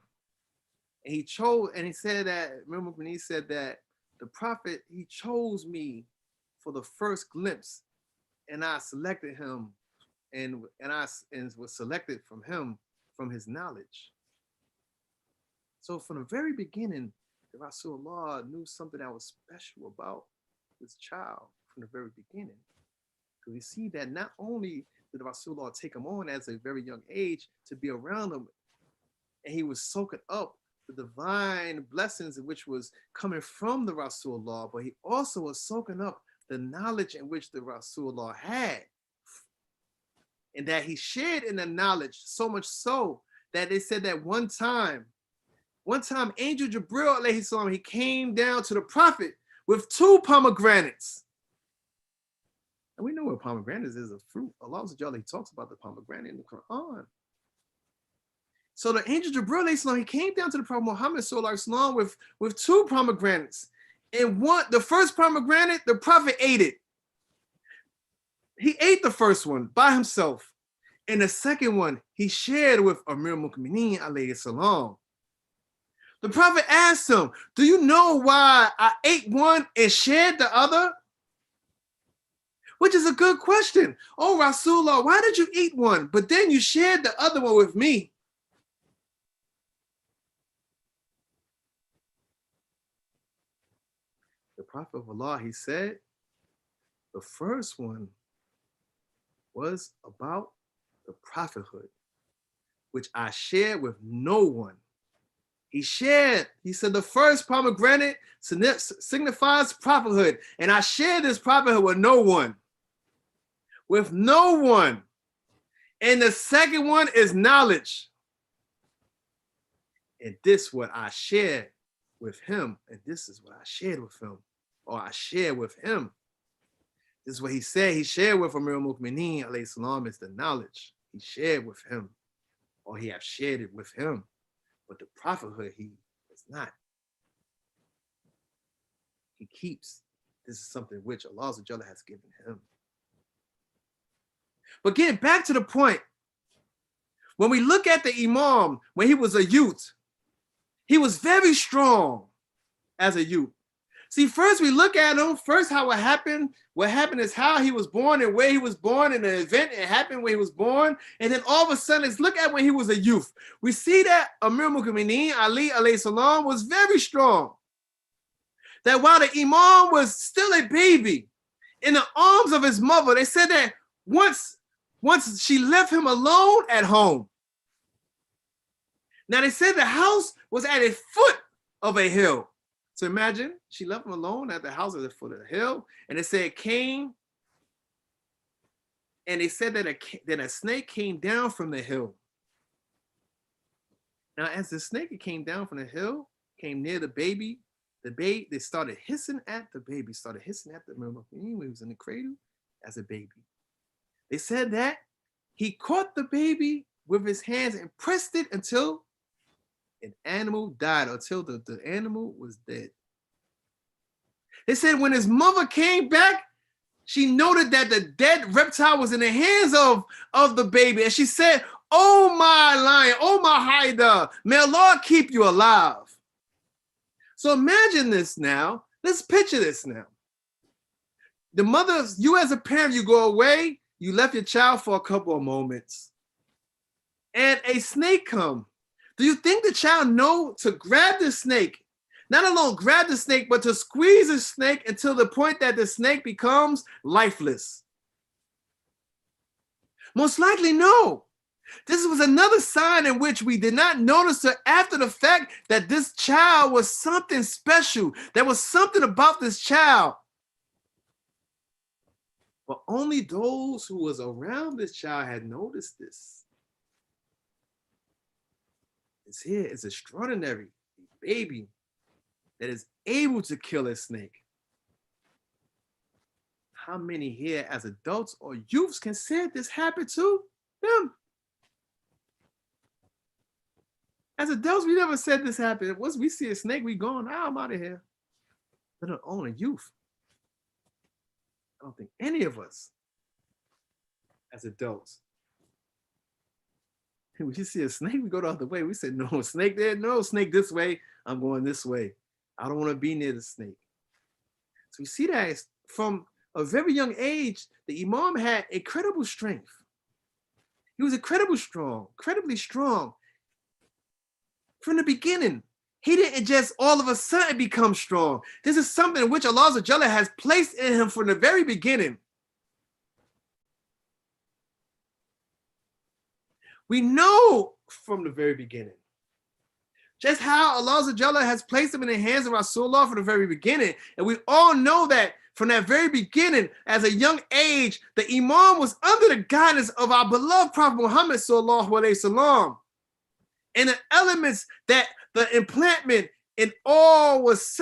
And he chose, and he said that, remember when he said that the Prophet, he chose me for the first glimpse, and I selected him, and was selected from him, from his knowledge. So from the very beginning, the Rasulullah knew something that was special about this child from the very beginning. Because we see that not only did the Rasulullah take him on as a very young age to be around him, and he was soaking up the divine blessings in which was coming from the Rasulullah, but he also was soaking up the knowledge in which the Rasulullah had. And that he shared in the knowledge, so much so that they said that one time, Angel Jibril alayhi salam, he came down to the Prophet with 2 pomegranates. And we know what pomegranates is, a fruit. Allah he talks about the pomegranate in the Quran. So the angel Jibril alayhi salam, he came down to the Prophet Muhammad sallallahu alaihi wasallam with 2 pomegranates. And the first pomegranate, the Prophet ate it. He ate the first one by himself. And the second one, he shared with Amir al-Mu'mineen alayhi salam. The Prophet asked him, do you know why I ate one and shared the other? Which is a good question. Oh, Rasulullah, why did you eat one, but then you shared the other one with me? The Prophet of Allah, he said, the first one was about the prophethood, which I shared with no one. He said, the first pomegranate signifies prophethood, and I shared this prophethood with no one. With no one. And the second one is knowledge. And this is what I shared with him, and this is what I shared with him, or I shared with him. This is what he said. He shared with Amir al-Mu'mineen alayhi salam is the knowledge. He shared with him, or he have shared it with him. But the prophethood, he is not. He keeps. This is something which Allah has given him. But getting back to the point, when we look at the Imam, when he was a youth, he was very strong as a youth. See, first we look at him, first how it happened. What happened is how he was born and where he was born, and the event it happened where he was born. And then all of a sudden, let's look at when he was a youth. We see that Amir al-Mu'mineen, Ali alayhi salam, was very strong. That while the Imam was still a baby, in the arms of his mother. They said that once she left him alone at home. Now they said the house was at a foot of a hill. So imagine she left him alone at the house at the foot of the hill, and they said it came, and they said that a snake came down from the hill. Now, as the snake came down from the hill, came near the baby, they started hissing at the baby, remember, he was in the cradle as a baby. They said that he caught the baby with his hands and pressed it until an animal died, until the animal was dead. They said when his mother came back, she noted that the dead reptile was in the hands of the baby. And she said, "Oh my lion, oh my Haida, may Allah keep you alive." So imagine this now. Let's picture this now. The mother, you as a parent, you go away, you left your child for a couple of moments, and a snake comes. Do you think the child know to grab the snake? Not alone grab the snake, but to squeeze the snake until the point that the snake becomes lifeless? Most likely no. This was another sign in which we did not notice it after the fact that this child was something special. There was something about this child. But only those who was around this child had noticed this. It's here, it's extraordinary. A baby that is able to kill a snake. How many here as adults or youths can say this happened to them? As adults, we never said this happened. Once we see a snake, we gone, I'm out of here. Let alone a youth. I don't think any of us as adults, when we see a snake, we go the other way. We say, no, snake there, no, snake this way. I'm going this way. I don't want to be near the snake. So we see that from a very young age, the Imam had incredible strength. He was incredibly strong. From the beginning, he didn't just all of a sudden become strong. This is something which Allah Azza has placed in him from the very beginning. We know from the very beginning just how Allah Azza has placed him in the hands of Rasulullah from the very beginning. And we all know that from that very beginning, as a young age, the Imam was under the guidance of our beloved Prophet Muhammad sallallahu alaihi wasallam. And the elements that the implantment in all was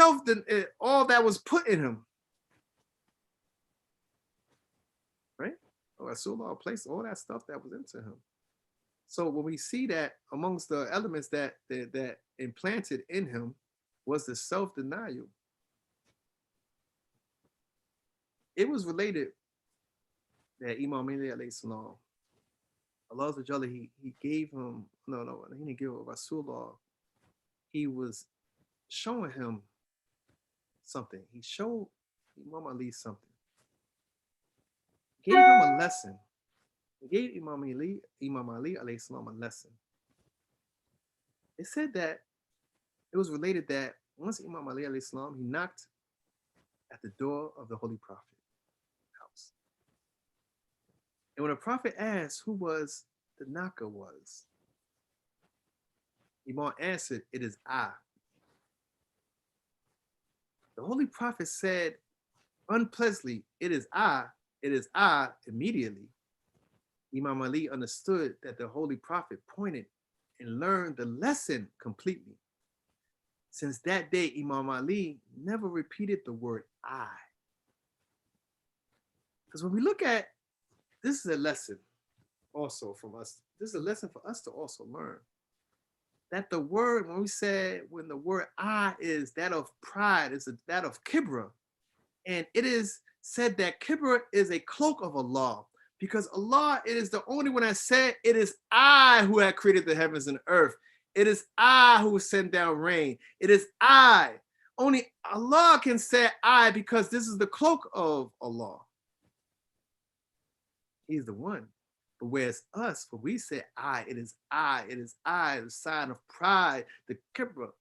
all that was put in him. Right? Rasulullah placed all that stuff that was into him. So when we see that amongst the elements that implanted in him was the self-denial. It was related that Imam Ali alayhi salam, Allah Azza he gave him, he didn't give Rasulullah. He was showing him something. He showed Imam Ali something. He gave him a lesson. He gave Imam Ali alayhi salam a lesson. It said that it was related that once Imam Ali alayhi salam, he knocked at the door of the Holy Prophet house. And when the Prophet asked who was the knocker was, Imam answered, "It is I." The Holy Prophet said unpleasantly, "It is I, immediately. Imam Ali understood that the Holy Prophet pointed and learned the lesson completely. Since that day, Imam Ali never repeated the word I. Because when we look at, this is a lesson also from us. This is a lesson for us to also learn. That the word, when the word I is that of pride, is that of kibra. And it is said that kibra is a cloak of Allah. Because Allah, it is the only one that said, "It is I who have created the heavens and earth. It is I who sent down rain. It is I." Only Allah can say I because this is the cloak of Allah. He's the one. But whereas us, when we say I, it is I, the sign of pride, the kibra,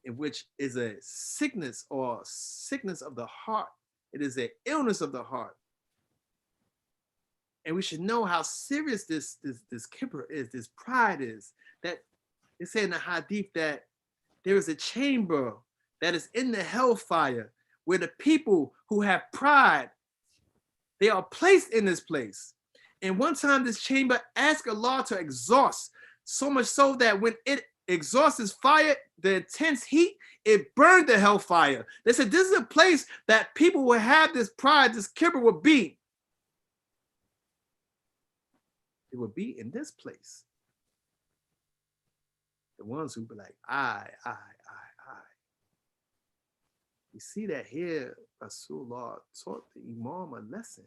in which is a sickness or sickness of the heart It is an illness of the heart. And we should know how serious this kibr is, this pride is. That it said in the hadith that there is a chamber that is in the hellfire where the people who have pride, they are placed in this place. And one time this chamber asked Allah to exhaust, so much so that when it exhausts its fire, the intense heat, it burned the hellfire. They said this is a place that people will have this pride, this kibr will be. It would be in this place. The ones who be like, I. We see that here, Rasulullah taught the Imam a lesson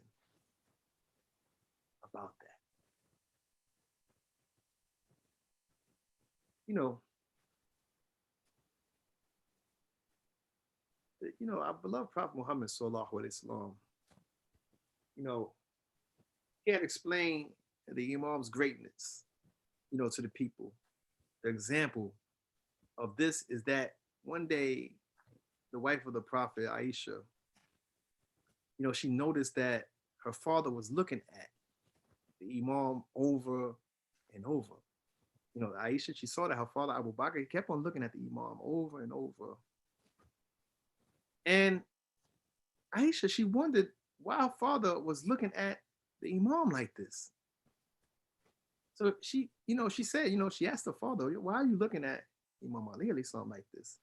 about that. Our beloved Prophet Muhammad sallallahu alaihi wasallam, he had explained the Imam's greatness, to the people. The example of this is that one day, the wife of the Prophet, Aisha, she noticed that her father was looking at the Imam over and over. Aisha, she saw that her father, Abu Bakr, he kept on looking at the Imam over and over. And Aisha, she wondered why her father was looking at the Imam like this. So she said, she asked her father, why are you looking at Imam Ali or something like this?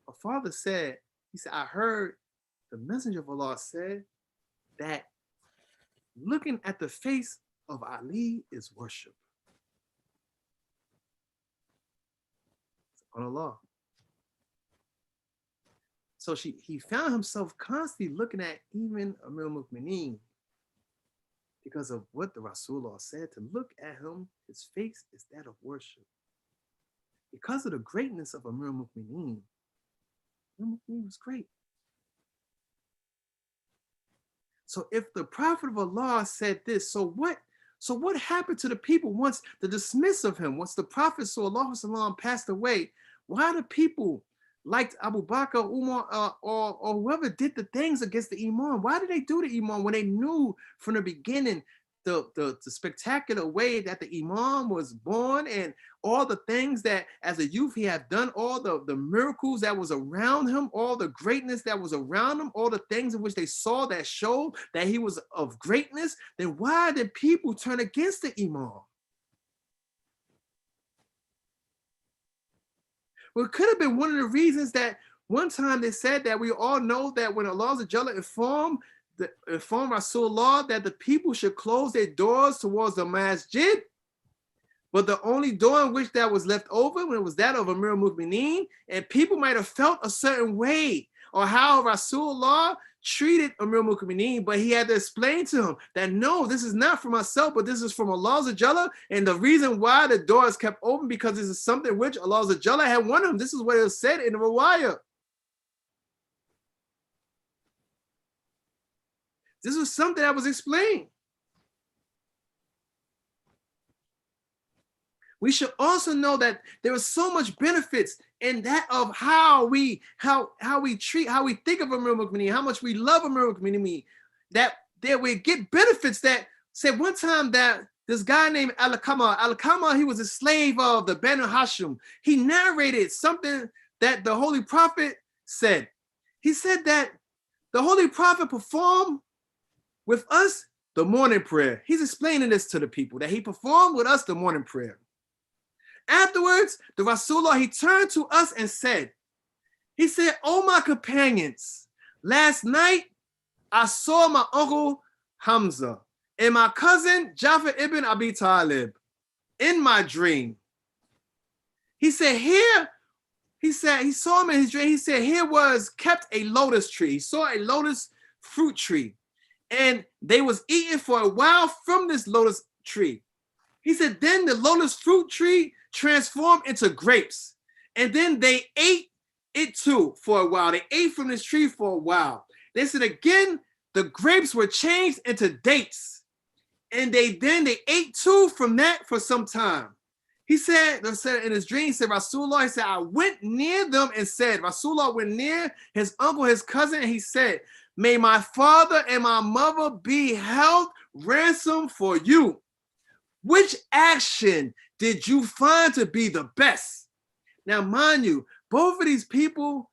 Her father said, I heard the Messenger of Allah said that looking at the face of Ali is worship. On Allah. So he found himself constantly looking at even Amir al-Mu'mineen because of what the Rasulullah said. To look at him, his face is that of worship. Because of the greatness of Amir al-Mu'mineen, Amir was great. So if the Prophet of Allah said this, so what happened to the people once the dismiss of him, once the Prophet sallallahu alaihi wasallam passed away? Why do people like Abu Bakr, Umar, or whoever did the things against the Imam? Why did they do the Imam when they knew from the beginning the spectacular way that the Imam was born and all the things that as a youth he had done, all the miracles that was around him, all the greatness that was around him, all the things in which they saw that showed that he was of greatness? Then why did people turn against the Imam? Well, it could have been one of the reasons that one time they said that we all know that when Allah informed Rasulullah that the people should close their doors towards the masjid, but the only door in which that was left open when it was that of Amir al-Mu'mineen, and people might have felt a certain way or how Rasulullah treated Amir al-Mu'mineen, but he had to explain to him that no, this is not for myself, but this is from Allah Jalla, and the reason why the door is kept open because this is something which Allah Jalla had wanted him. This is what it was said in the Riwayah. This was something that was explained. We should also know that there is so much benefits in that of how we treat, how we think of Amir al-Mu'mineen, how much we love Amir al-Mu'mineen, that we get benefits. That said one time that this guy named Al-Qama, he was a slave of the Banu Hashim. He narrated something that the Holy Prophet said. He said that the Holy Prophet performed with us the morning prayer. He's explaining this to the people, that he performed with us the morning prayer. Afterwards, the Rasulullah, he turned to us and said, "Oh my companions, last night I saw my uncle Hamza and my cousin Jafar ibn Abi Talib in my dream." He said, he saw him in his dream. He said, here was kept a lotus tree. He saw a lotus fruit tree, and they was eating for a while from this lotus tree. He said, then the lotus fruit tree transformed into grapes, and then they ate it too for a while. They ate from this tree for a while. They said again, the grapes were changed into dates, and they ate too from that for some time. He said in his dream, he said, Rasulullah, he said, I went near them and said, Rasulullah went near his uncle, his cousin, and he said, may my father and my mother be held ransom for you. Which action did you find to be the best? Now, mind you, both of these people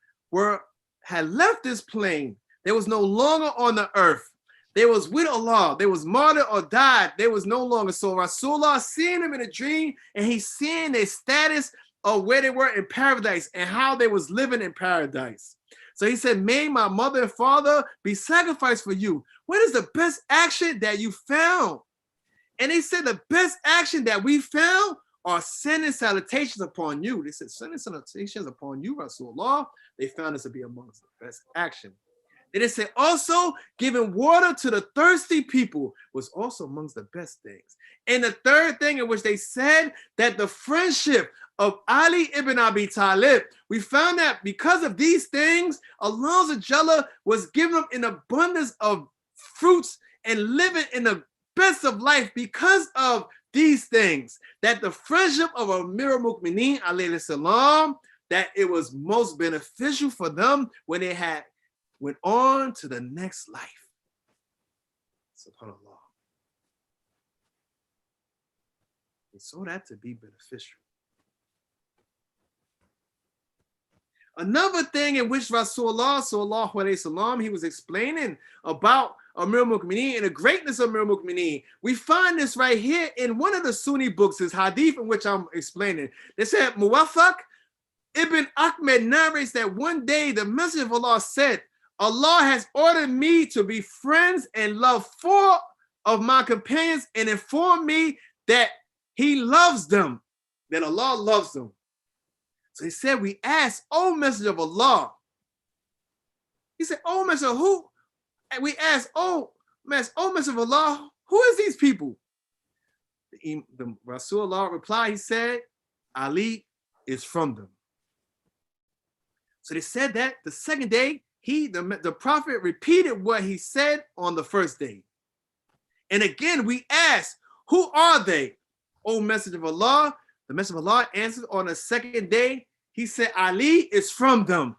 had left this plane. They was no longer on the earth. They was with Allah. They was martyred or died. They was no longer. So Rasulullah seeing them in a dream, and he's seeing their status of where they were in paradise and how they was living in paradise. So he said, may my mother and father be sacrificed for you. What is the best action that you found? And they said the best action that we found are sending salutations upon you. They said, sending salutations upon you, Rasulullah. They found this to be amongst the best action. Then they said also giving water to the thirsty people was also amongst the best things. And the third thing in which they said that the friendship of Ali ibn Abi Talib, we found that because of these things, Allah Jalla was giving them an abundance of fruits and living in the best of life because of these things. That the friendship of Amir al-Mu'mineen alayhi salam, that it was most beneficial for them when they had went on to the next life. SubhanAllah. They saw that to be beneficial. Another thing in which Rasulullah sallallahu alaihi wasallam, he was explaining about Amir al-Mu'mineen and the greatness of Amir al-Mu'mineen. We find this right here in one of the Sunni books, his hadith in which I'm explaining. They said, Muwaffaq ibn Ahmed narrates that one day the Messenger of Allah said, Allah has ordered me to be friends and love 4 of my companions and inform me that he loves them, that Allah loves them. So he said, we asked, O Messenger of Allah. He said, O Messenger, who? And we asked, O Messenger of Allah, who is these people? The Rasulullah replied, he said, Ali is from them. So they said that the second day, the Prophet repeated what he said on the first day. And again, we asked, who are they? O Messenger of Allah. The Messenger of Allah answered on the second day, he said, Ali is from them.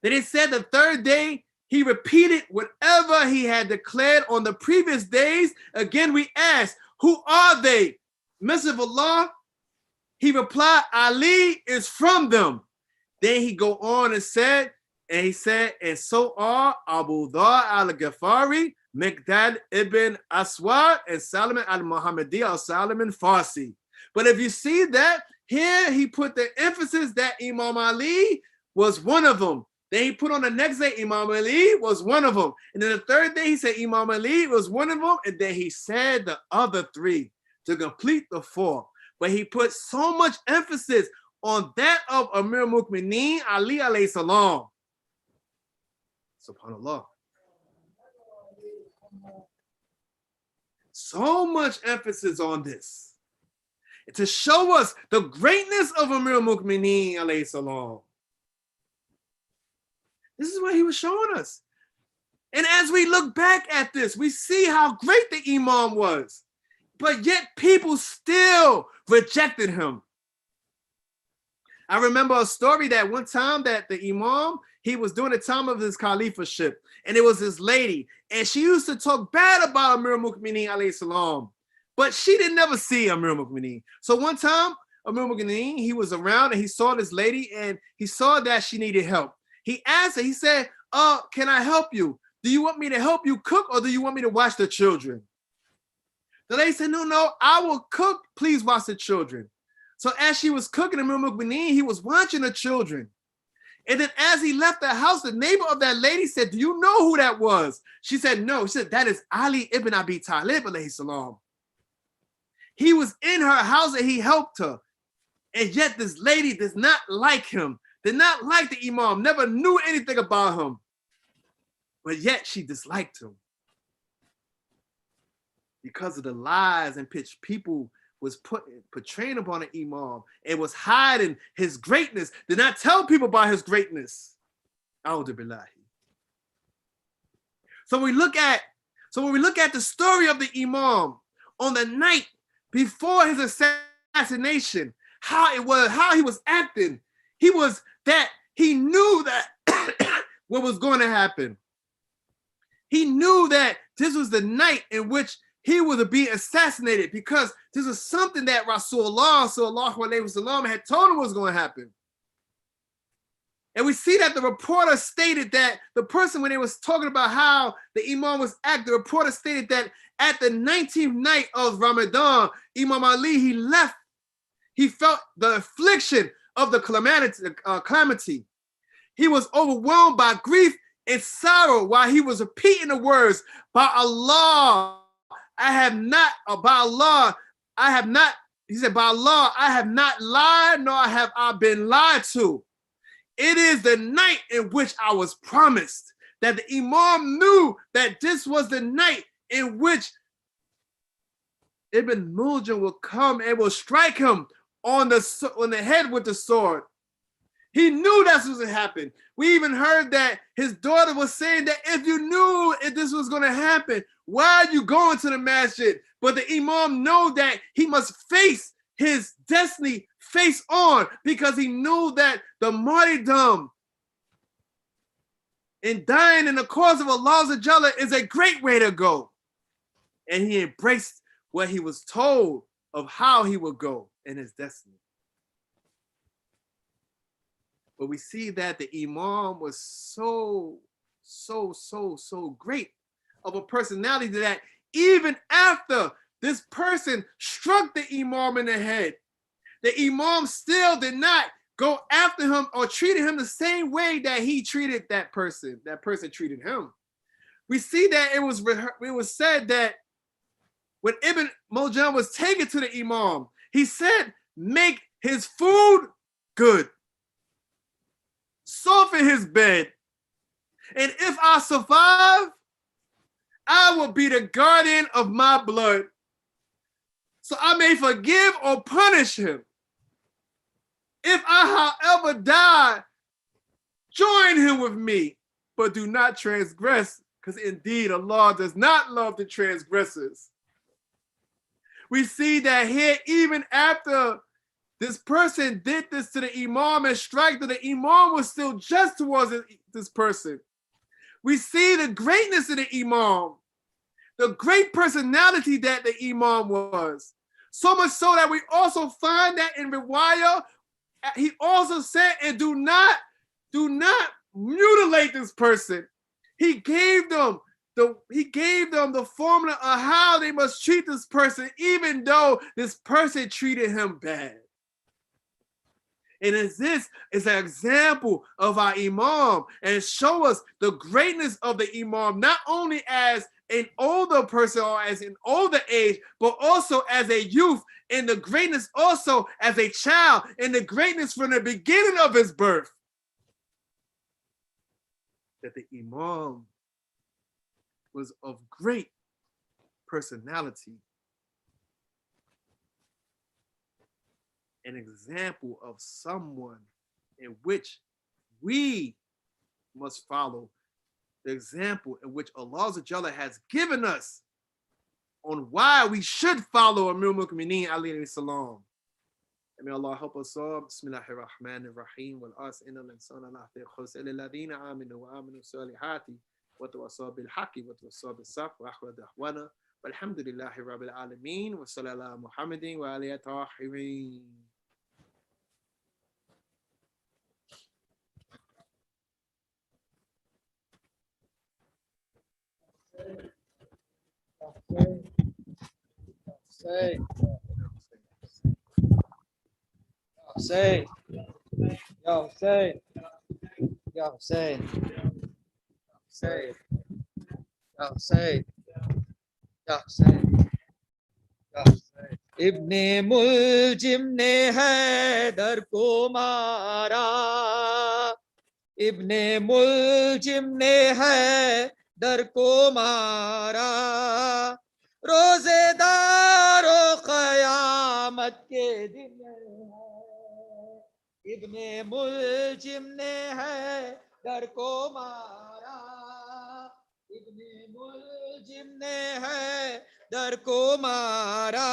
Then he said the third day, he repeated whatever he had declared on the previous days. Again, we asked, who are they? Messenger of Allah, he replied, Ali is from them. Then he go on and said, and so are Abu Dhar al-Ghafari, Miqdad ibn Aswad, and Salman al-Muhammadi al-Salman Farsi. But if you see that, here he put the emphasis that Imam Ali was one of them. Then he put on the next day, Imam Ali was one of them. And then the third day, he said Imam Ali was one of them. And then he said the other 3 to complete the 4. But he put so much emphasis on that of Amir al-Mu'mineen, Ali alayhi salam. SubhanAllah. So much emphasis on this to show us the greatness of Amir al-Mu'mineen alayhi salam. This is what he was showing us. And as we look back at this, we see how great the Imam was. But yet people still rejected him. I remember a story that one time that the Imam, he was during the time of his caliphship, and it was this lady, and she used to talk bad about Amir al-Mu'mineen alayhi salam, but she didn't never see Amir al-Mu'mineen. So one time, Amir al-Mu'mineen, he was around and he saw this lady and he saw that she needed help. He asked her, he said, can I help you? Do you want me to help you cook or do you want me to watch the children? The lady said, no, I will cook, please watch the children. So as she was cooking Amir al-Mu'mineen, he was watching the children. And then as he left the house, the neighbor of that lady said, do you know who that was? She said, no. She said, that is Ali ibn Abi Talib alayhi salam. He was in her house and he helped her. And yet this lady does not like him, did not like the Imam, never knew anything about him. But yet she disliked him. Because of the lies in which people was portraying upon an Imam and was hiding his greatness, did not tell people about his greatness. A'udhu billahi. So when we look at the story of the Imam on the night before his assassination, how he was acting, he knew that what was going to happen. He knew that this was the night in which he was being assassinated, because this was something that Rasulullah sallallahu alaihi wasallam had told him was going to happen. And we see that the reporter stated that the person, when they was talking about how the Imam was acting, the reporter stated that at the 19th night of Ramadan, Imam Ali, he left. He felt the affliction of the calamity. He was overwhelmed by grief and sorrow while he was repeating the words, by Allah, I have not, by Allah, I have not, he said, by Allah, I have not lied, nor have I been lied to. It is the night in which I was promised. That the Imam knew that this was the night in which Ibn Muljam will come and will strike him on the head with the sword. He knew that's what would happen. We even heard that his daughter was saying that if you knew if this was going to happen, why are you going to the masjid? But the Imam knew that he must face his destiny face on, because he knew that the martyrdom and dying in the cause of Allah Azza is a great way to go. And he embraced what he was told of how he would go in his destiny. But we see that the Imam was so great of a personality that even after this person struck the Imam in the head, the Imam still did not go after him or treated him the same way that he treated that person treated him. We see that it was said that when Ibn Muljam was taken to the Imam, he said, make his food good, soften his bed, and if I survive, I will be the guardian of my blood, so I may forgive or punish him. If I, however, die, join him with me, but do not transgress, because indeed Allah does not love the transgressors. We see that here, even after this person did this to the Imam and struck, that the Imam was still just towards this person. We see the greatness of the Imam, the great personality that the Imam was. So much so that we also find that in Riwayah, he also said, and do not mutilate this person. He gave them the formula of how they must treat this person, even though this person treated him bad. And this is an example of our Imam, and show us the greatness of the Imam, not only as an older person or as an older age, but also as a youth, and the greatness also as a child, and the greatness from the beginning of his birth. That the Imam was of great personality, an example of someone in which we must follow, the example in which Allah Azza has given us on why we should follow Amir al-Mu'mineen alayhi salam. And may Allah help us all. Bismillahir Rahmanir Rahim. Wal as innal insana lafi khusr illa alladhina amanu wa aminu salihati wa tawassaw bil haqqi wa tawassaw bis sabr wa akhwa da'wana walhamdulillahi rabbil alamin wa sallallahu Muhammadin wa alihi tahirin. Hussein, Ya Hussein, Ya Hussein, Hussein, Ya Hussein, Ya Hussein, Ya Hussein. इब्ने मुलजिम ने हैदर को मारा, इब्ने मुलजिम ने हैदर को मारा, रोजेदारो क़यामत के दिन इब्ने मुलजिम ने हैदर को मारा, इब्ने मुलजिम ने हैदर को मारा,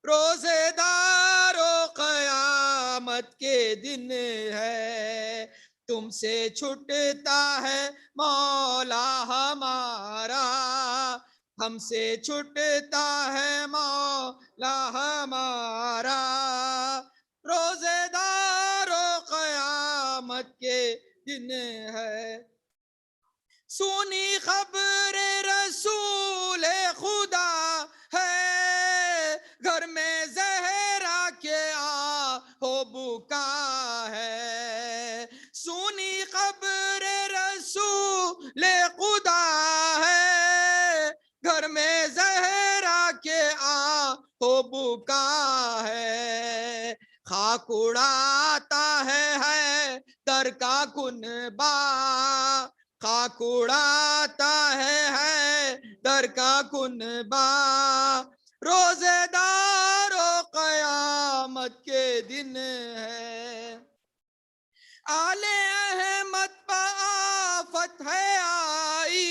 रोजेदारो क़यामत के दिन है, तुमसे छुटता है मौला हमारा, हमसे छुटता है मौला हमारा। रोजेदारों क़यामत के दिन है, सुनी खबर रसूल खुदा है, घर में ज़हरा के हो बुका है। सुनी खबर रसूल खुदा है, घर में ज़हरा के हो बुका है। खाक उड़ाता है दर का कुनबा, खाक उड़ाता है दर का कुनबा। रोजेदारों क़यामत के दिन है, आले अहमद पर आफत है आई,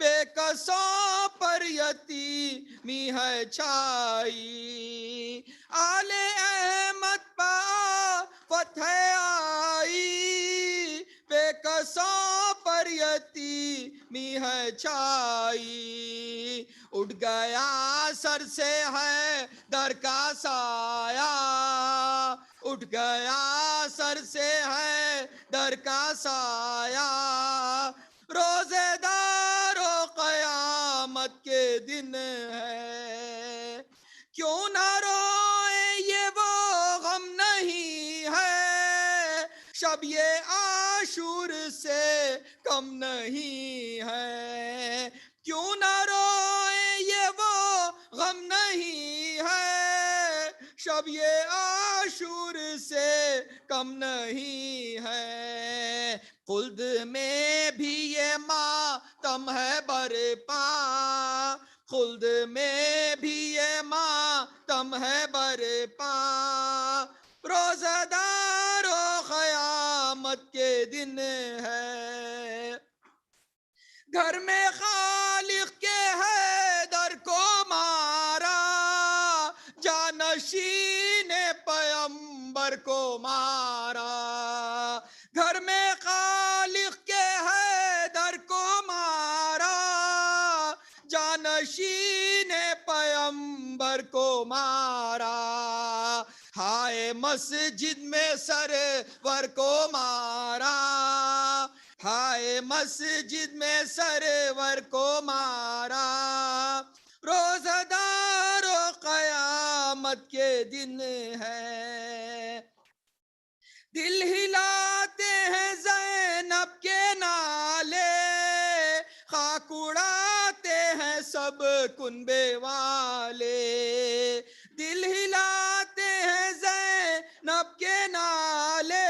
बेकसों पर यतीमी है छाई। आले अहमद पर आफत है आई, बेकसों पर यतीमी है छाई। उठ गया सर से है दर का साया, उठ गया सर से है दर का साया। रोजेदारों क़यामत के दिन है, क्यों ना रोए ये वो गम नहीं है, शब ये आशूर से कम नहीं है। क्यों ना रोए ये वो गम नहीं है, शब ये आशूर से कम नहीं है। खुल्द में भी ये मातम है बरपा, खुल्द में भी ये मातम है बरपा। रोज़ादारों क़यामत के दिन है, घर में खालिक के हैदर को मारा, जानशीन पैगंबर को मारा। घर में खालिक के हैदर को मारा, जानशीन पैगंबर को मारा। हाय मस्जिद में सरवर को मारा, हाय मस्जिद में सरवर को मारा। रोज़ादारों क़यामत के दिन है, दिल हिलाते हैं ज़ैनब के नाले, खाक उड़ाते हैं सब कुनबे वाले। दिल हिलाते हैं ज़ैनब के नाले,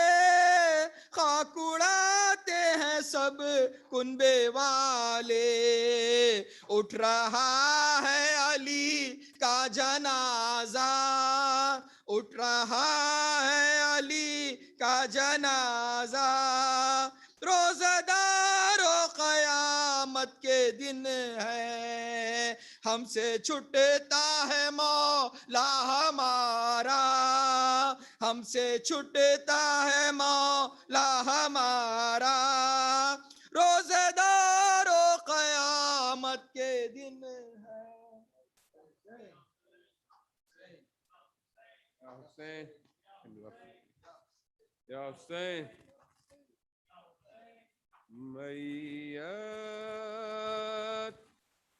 खाक उड़ाते हैं सब कुनबे वाले। उठ रहा है अली का जनाजा, उठ रहा है अली का जनाजा। रोज़ादारों क़यामत के दिन है, हमसे छुटता है मौला हमारा, हमसे छुटता है मौला हमारा। रोज़ादारों क़यामत के दिन है। या हुसैन मैयत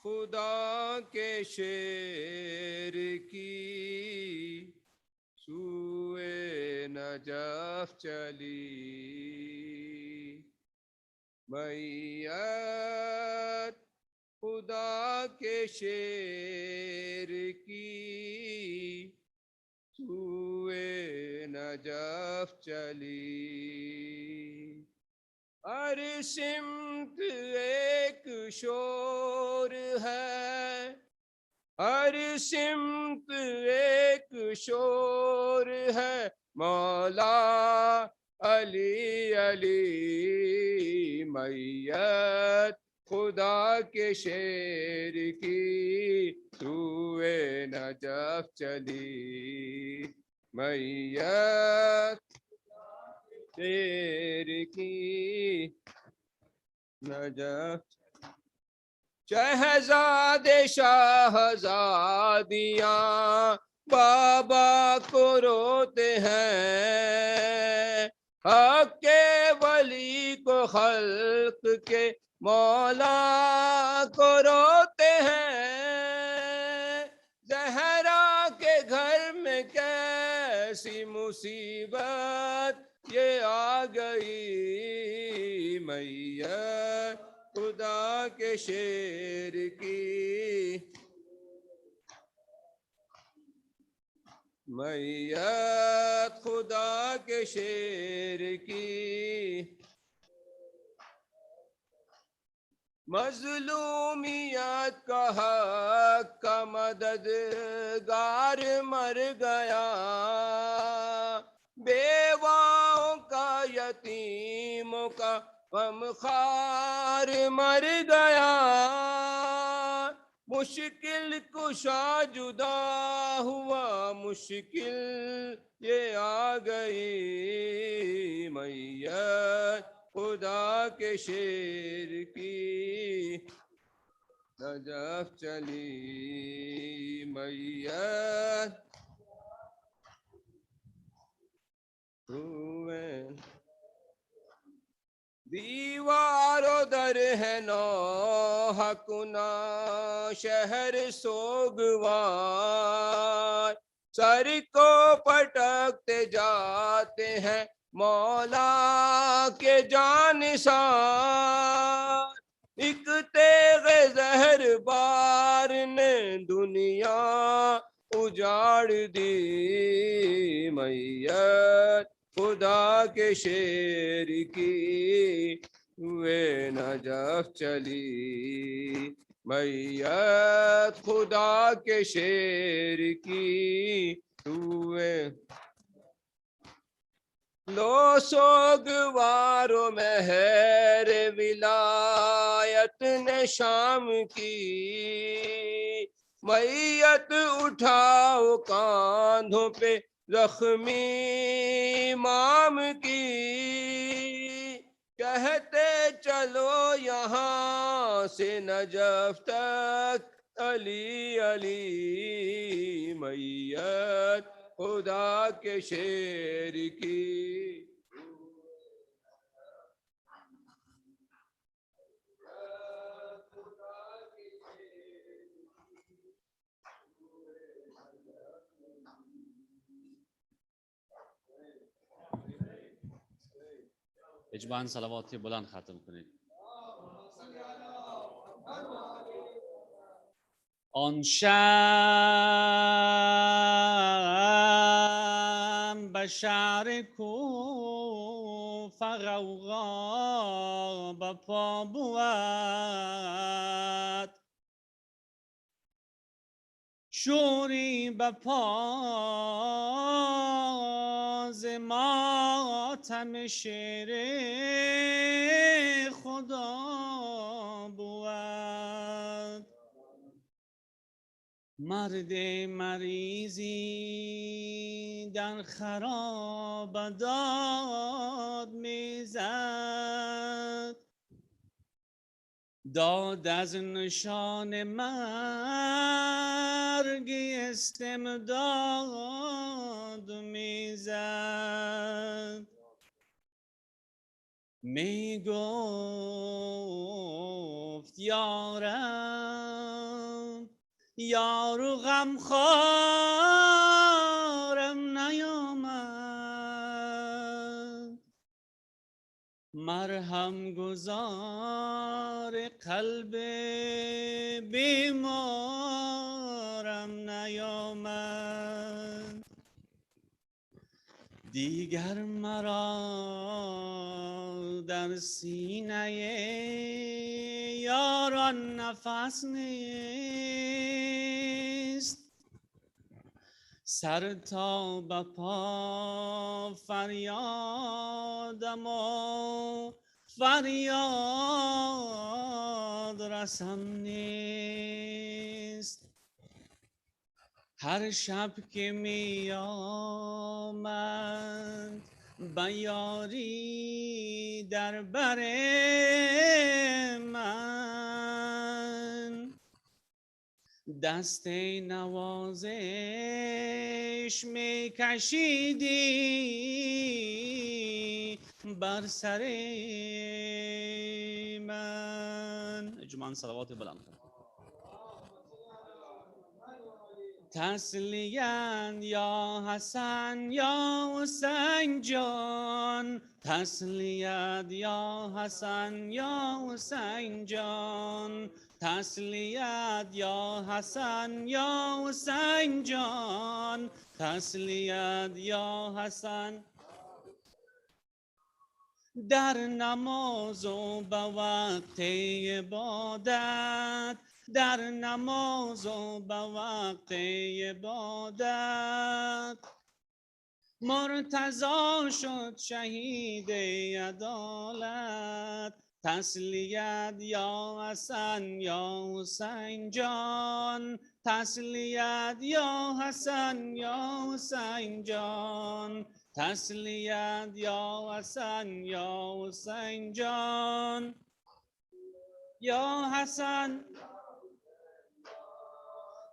खुदा के शेर की सूए नजफ चली, मैयत खुदा के शेर की सूए नजफ चली। हर सिमत एक शोर है, हर सिमत एक शोर है, मौला अली अली। मैयत खुदा के शेर की सूए नजफ चली, मैयत शेर की नजफ शहजादे शाहजादियाँ बाबा को रोते हैं, हक के वली को खल्क के मौला को रोते हैं। ज़हरा के घर में कैसी मुसीबत ये आ गई, मैयत खुदा के शेर की, मैयत खुदा के शेर की। मजलूमियत का हक का मददगार मर गया, बेवाओं का यतीमों का गमखार मर गया। मुश्किल कुशा जुदा हुआ, मुश्किल ये आ गई, मैयत खुदा के शेर की नजफ चली, मैयत हुए। दीवारों दर है नौ हकुना शहर सोगवार, सर को पटकते जाते हैं मौला के जानिसार। एक तेगे जहर बार ने दुनिया उजाड़ दी, मैयत खुदा के शेर की वे नजफ चली, मैयत खुदा के शेर की हुए। लो सोगवारो महर विलायत ने शाम की, मैयत उठाओ कांधों पे जख्मी इमाम की, कहते चलो यहाँ से नजफ तक अली अली, मैयत खुदा के शेर की। اجماعاً صلوات بلند ختم کنید. آن شب به شهر کوفه غوغا به پا بود، شوری به پاز ماتم شیر خدا بود. مرد مریضی در خراب داد میزد، داد از نشان مرگ استمداد میزد. می گفت یارم یارو غمخوارم نیامد، مرهم گذار قلب بیمارم نیامد. دیگر مرا در سینه یاران نفس نیست، سر تا به پا فریادم و فریاد رسم نیست. هر شب که می آمد بیاری در بر من دست نوازش می کشیدی بر سر من. اجماعاً صلوات بلند کن. تسلیت یا حسن یا حسین جان، تسلیت یا حسن یا حسین جان، تسلیت یا حسن یا حسین جان، تسلیت یا حسن. در نماز و به وقت عبادت، در نماز و به وقت عبادت، مرتضی شد شهید عدالت. تسلیت یا حسن یا حسین جان، تسلیت یا حسن یا حسین جان، تسلیت یا حسن یا حسین جان. یا حسن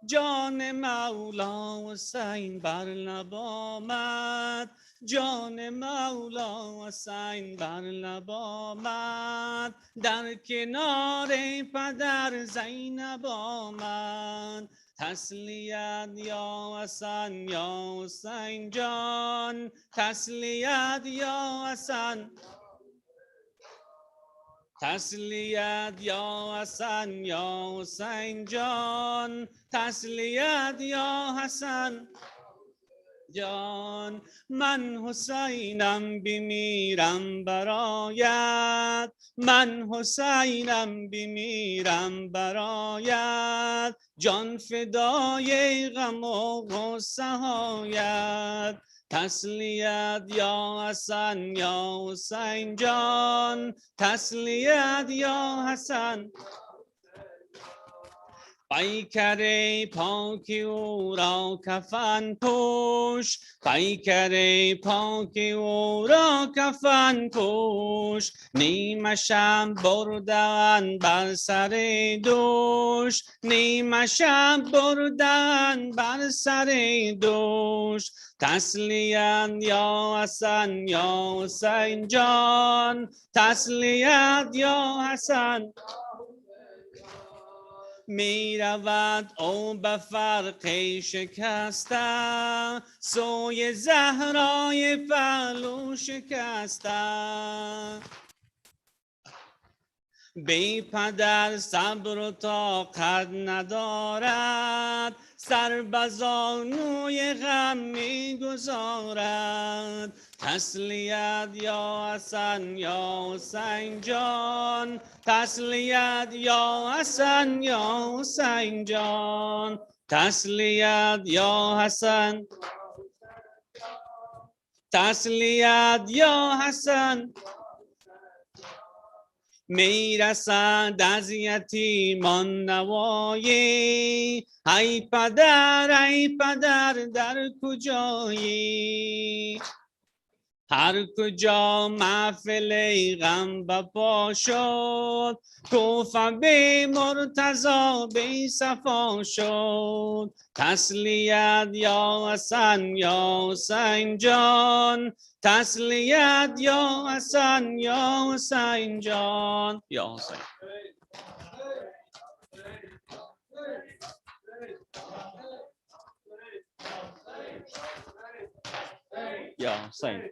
جان مولا حسین بر لب آمد، جان مولا حسین بر لب آمد، در کنار پدر زینب آمد. تسلیت یا حسن یا حسین جان، تسلیت یا حسن، تسلیت یا حسن یا حسین جان، تسلیت یا حسن جان. من حسینم بمیرم برایت، من حسینم بمیرم برایت، جان فدای غم و غصه هایت. تسلیت یا حسن یا حسین جان، تسلیت یا حسن. پیکر پاک او را کفن پوش، پیکر پاک او را کفن پوش، نیمه شب بردن بر سر دوش، نیمه شب بردن بر سر دوش. تسلیت یا حسن یا حسین جان، تسلیت یا حسن. می رود او به فرق شکسته، سوی زهرای پهلو شکسته. بی پدر صبر و طاقت ندارد، سر به زانوی غم می گذارد. تسلیت یا حسن یا حسین جان، تسلیت یا حسن یا حسین جان، تسلیت یا حسن، تسلیت یا حسن. می رسد از یتیمان نوایی، ای پدر در کجایی؟ هر کجا محفل غم بپا شد، کوفه بی مرتضی بی صفا شد. تسلیت یا حسن یا حسین جان، تسلیت یا حسن یا حسین جان. یا حسین یا حسین.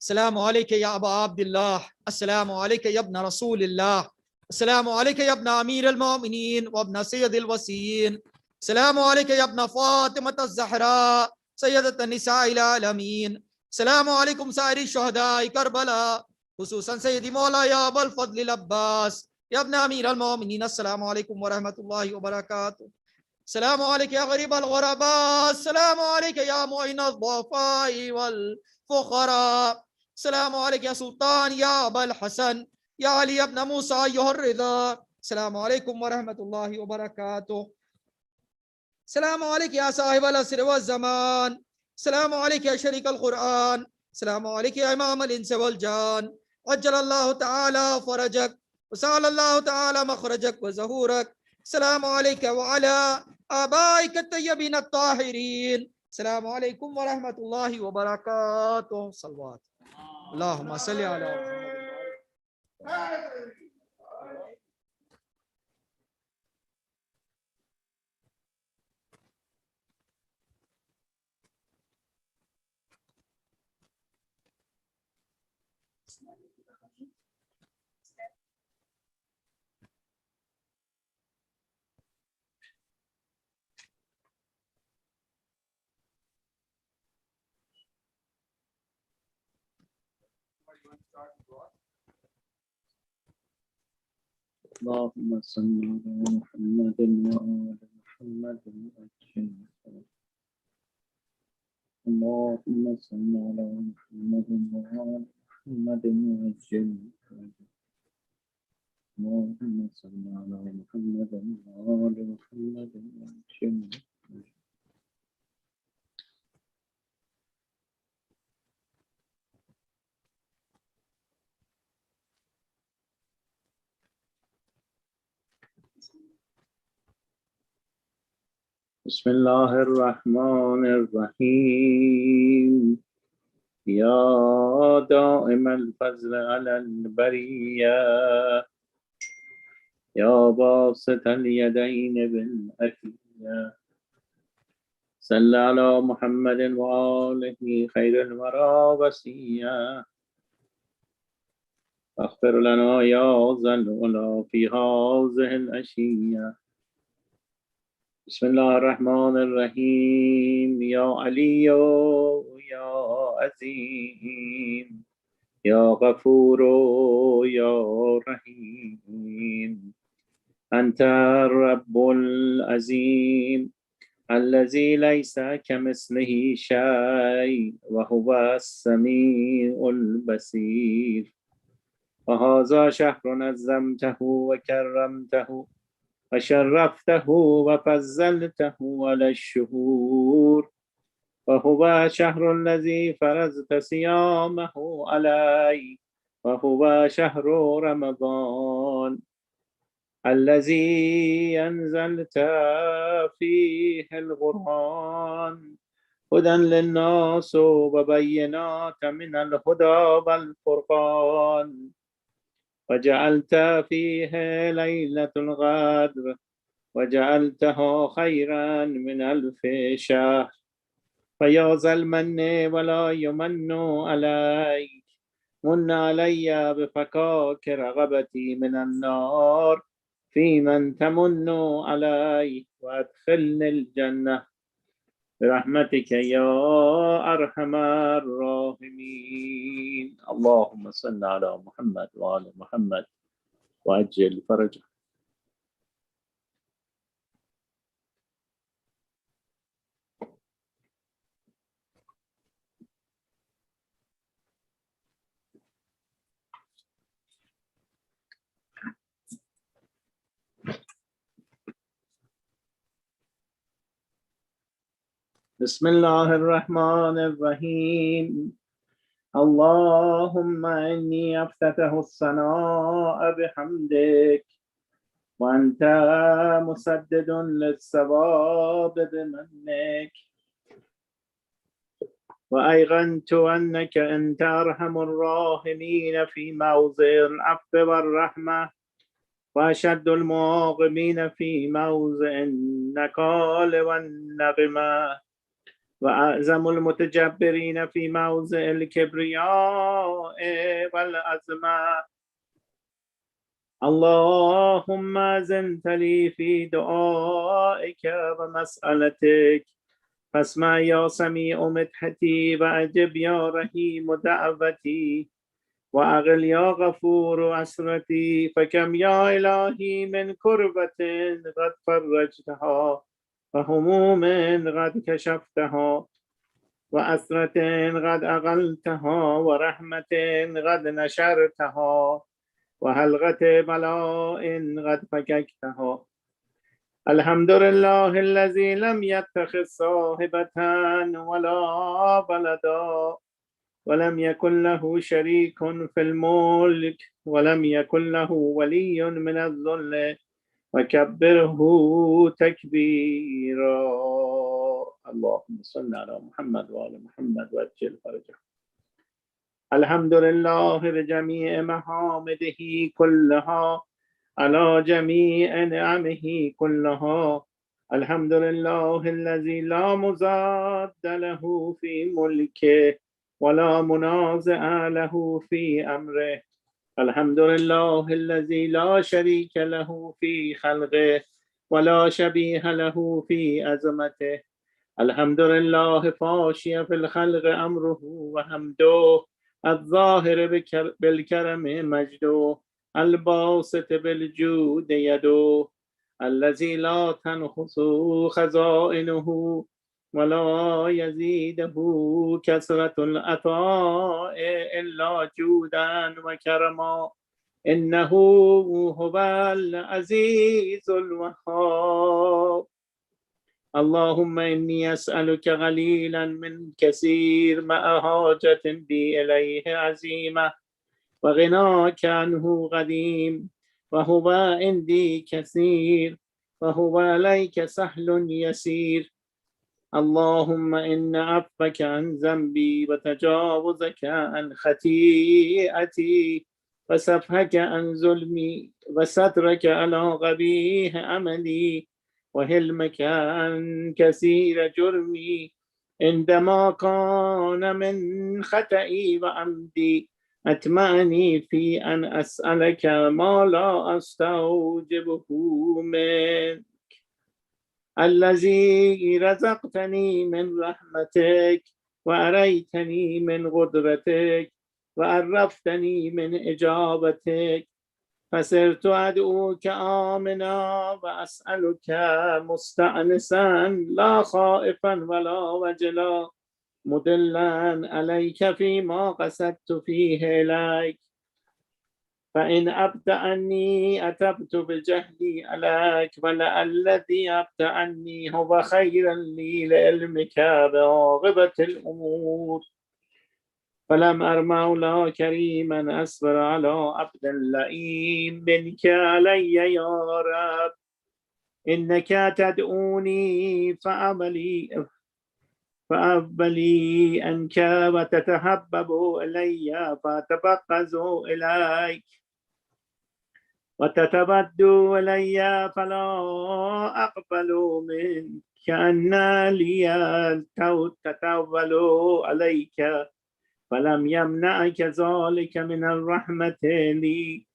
السلام عليك يا أبا عبد الله، السلام عليك يا ابن رسول الله، السلام عليك يا ابن أمير المؤمنين وابن سيد الوصيين، السلام عليك يا ابن فاطمة الزهراء سيدة النساء العالمين، السلام عليكم سائر الشهداء كربلاء خصوصا سيدي مولاي أبا الفضل العباس يا ابن أمير المؤمنين. السلام عليكم ورحمة الله وبركاته. السلام عليك يا غريب الغرباء، السلام عليك يا معين الضعفاء والفقراء، السلام عليك يا سلطان يا أبا الحسن يا علي ابن موسى أيها الرضا. السلام عليكم ورحمة الله وبركاته. السلام عليك يا صاحب العصر والزمان، السلام عليك يا شريك القرآن، السلام عليك يا إمام الإنس والجان. عجل الله تعالى فرجك وسأل الله تعالى مخرجك وزهورك. السلام عليك وعلى آبائك الطيبين الطاهرين. السلام عليكم ورحمة الله وبركاته. صلوات اللهم صل على محمد. اللهم صل على محمد وآل محمد وأجل. اللهم صل على محمد وآل محمد وأجل. اللهم صل على محمد وآل محمد وأجل. بسم الله الرحمن الرحيم. يا دائم الفضل على البرية، يا باسط اليدين بالعافية، صل على محمد وآله خير الورى وسيا، اغفر لنا يا ذا العلا في هذه العشية. بسم الله الرحمن الرحيم. يا علي يا عظيم يا غفور يا رحيم، أنت الرب العظيم الذي ليس كمثله شيء وهو السميع البصير. وهذا شهر نظمته وكرمته وشرفته وفضلته على الشهور، وهو شهر الذي فرضت صيامه علي، وهو شهر رمضان الذي أنزلت فيه القرآن هدى للناس وبينات من الهدى والفرقان، وجعلت فيه ليلة القدر وجعلتها خيرا من 1000 شهر. فيا ذا المن ولا يمن عليك، من علي بفكاك رغبتي من النار في من تمن علي، وادخلني الجنة برحمتك يا أرحم الراحمين. اللهم صل على محمد وآل محمد وأجل فرجه. بسم الله الرحمن الرحيم. اللهم إني أفتتح الثناء بحمدك، وأنت مسدد للصواب بمنك، وأيقنت أنك أنت أرحم الراحمين في موضع العفو والرحمة، وأشد المعاقبين في موضع النكال والنقمة. وأعظم المتجبرين في موضع الكبرياء والعظمة. اللهم زنت لي في دعائك ومسألتك، فاسمع يا سميع مدحتي وأجب يا رحيم دعوتي، وأغل يا غفور أسرتي. فكم يا إلهي من كربة قد فرجتها، وهموم قد كشفتها، وأسرة قد أغلتها، ورحمة قد نشرتها، وحلقة بلاء قد فككتها. الحمد لله الذي لم يتخذ صاحبة ولا ولدا، ولم يكن له شريك في الملك، ولم يكن له ولي من الذل، وكبره تكبيرا. اللهم صل على محمد وآل محمد وأجل فرجه. الحمد لله بجميع محامده كلها، على جميع نعمه كلها. الحمد لله الذي لا مضاد له في ملكه، ولا منازع له في أمره. الحمد لله الذي لا شريك له في خلقه، ولا شبيه له في عظمته. الحمد لله فاشي في الخلق أمره وحمده، الظاهر بالكرم مجده، الباسط بالجود يده، الذي لا تنقص خزائنه ولا يزيده كثرة العطاء إلا جودا وكرما. إنه هو العزيز الوهاب. اللهم إني أسألك قليلا من كثير، مع حاجة بي إليه عزيمة، وغناك عنه قديم، وهو عندي كثير، وهو عليك سهل يسير. اللهم إن عفوك عن ذنبي، وتجاوزك عن خطيئتي، وسفهك عن ظلمي، وسترك على قبيح عملي، وحلمك عن كثير جرمي، عندما كان من خطئي وعمدي، أتمعني في أن أسألك ما لا أستوجبه منك. الذي رزقتني من رحمتك، وأريتني من قدرتك، وعرفتني من إجابتك، فصرت أدعوك آمنا وأسألك مستأنسا، لا خائفا ولا وجلا، مدلا عليك فيما قصدت فيه إليك. فإن أبدأني أتبت بجهلي عليك، ولعلذي أبدأني هو خيرا لي لعلمك بعاقبة الأمور. فلم أر مولى كريما أصبر على عبد لئيم منك علي يا رب. إنك تدعوني فأقبلي أنك، وتتحبب إلي فأتبغض إليك، وتتبدوا إلي فلا أقبل منك، كأن لي تتول عليك، فلم يمنعك ذلك من الرحمة لي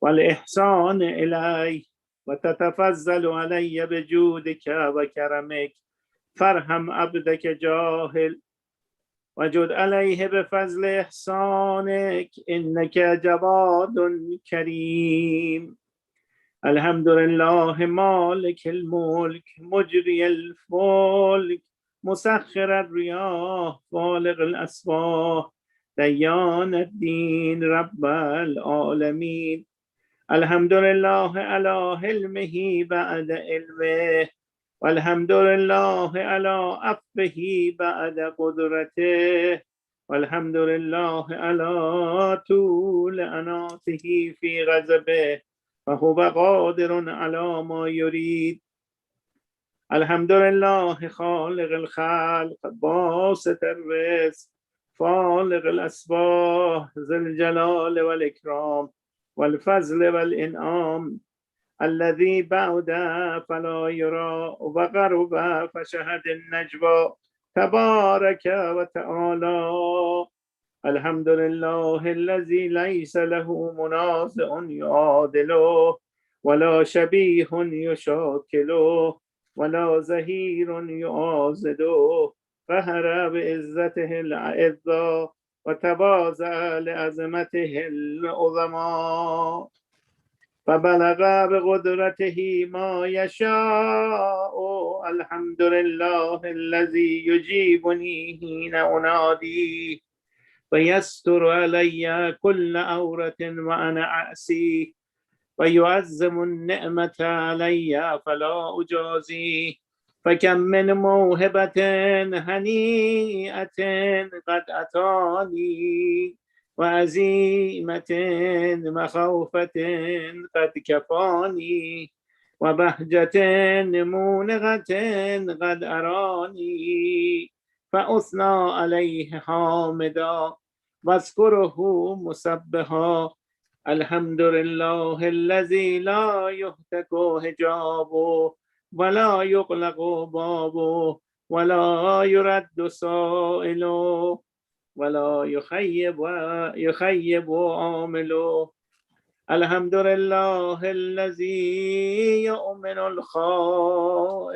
والإحسان إلي، وتتفضل علي بجودك وكرمك، فارحم عبدك جاهل، وجد عليه بفضل إحسانك، إنك جواد كريم. الحمد لله مالك الملك، مجري الفلك، مسخر الرياح، فالق الأصباح، ديان الدين، رب العالمين. الحمد لله على حلمه بعد علمه، والحمد لله على عفوه بعد قدرته، والحمد لله على طول أناته في غضبه، فهو قادر على ما يريد. الحمد لله خالق الخلق، باسط الرزق، فالق الأسباب، ذي الجلال والإكرام والفضل والإنعام، الذي بعد فلا يرى، وقرب فشهد النجوى، تبارك وتعالى. الحمد لله الذي ليس له منازع يعادله ولا شبيه يشاكله ولا زهير يعاضده، فهر بعزته الأعزة وتواضع لعظمته العظماء، فبلغ بقدرته ما يشاء. الحمد لله الذي يجيبني حين أناديه ويستر علي كل عورة وأنا أعصيه، ويعظم النعمة علي فلا أجازيه. فكم من موهبة هنيئة قد أتاني، وعزيمة مخوفة قد كفاني، وبهجة مونغة قد أراني، فأثنى عليه حامدا واذكره مسبحا. الحمد لله الذي لا يهتك حجابه ولا يغلق بابه ولا يرد سائله ولا يخيب عامله. الحمد لله الذي يؤمن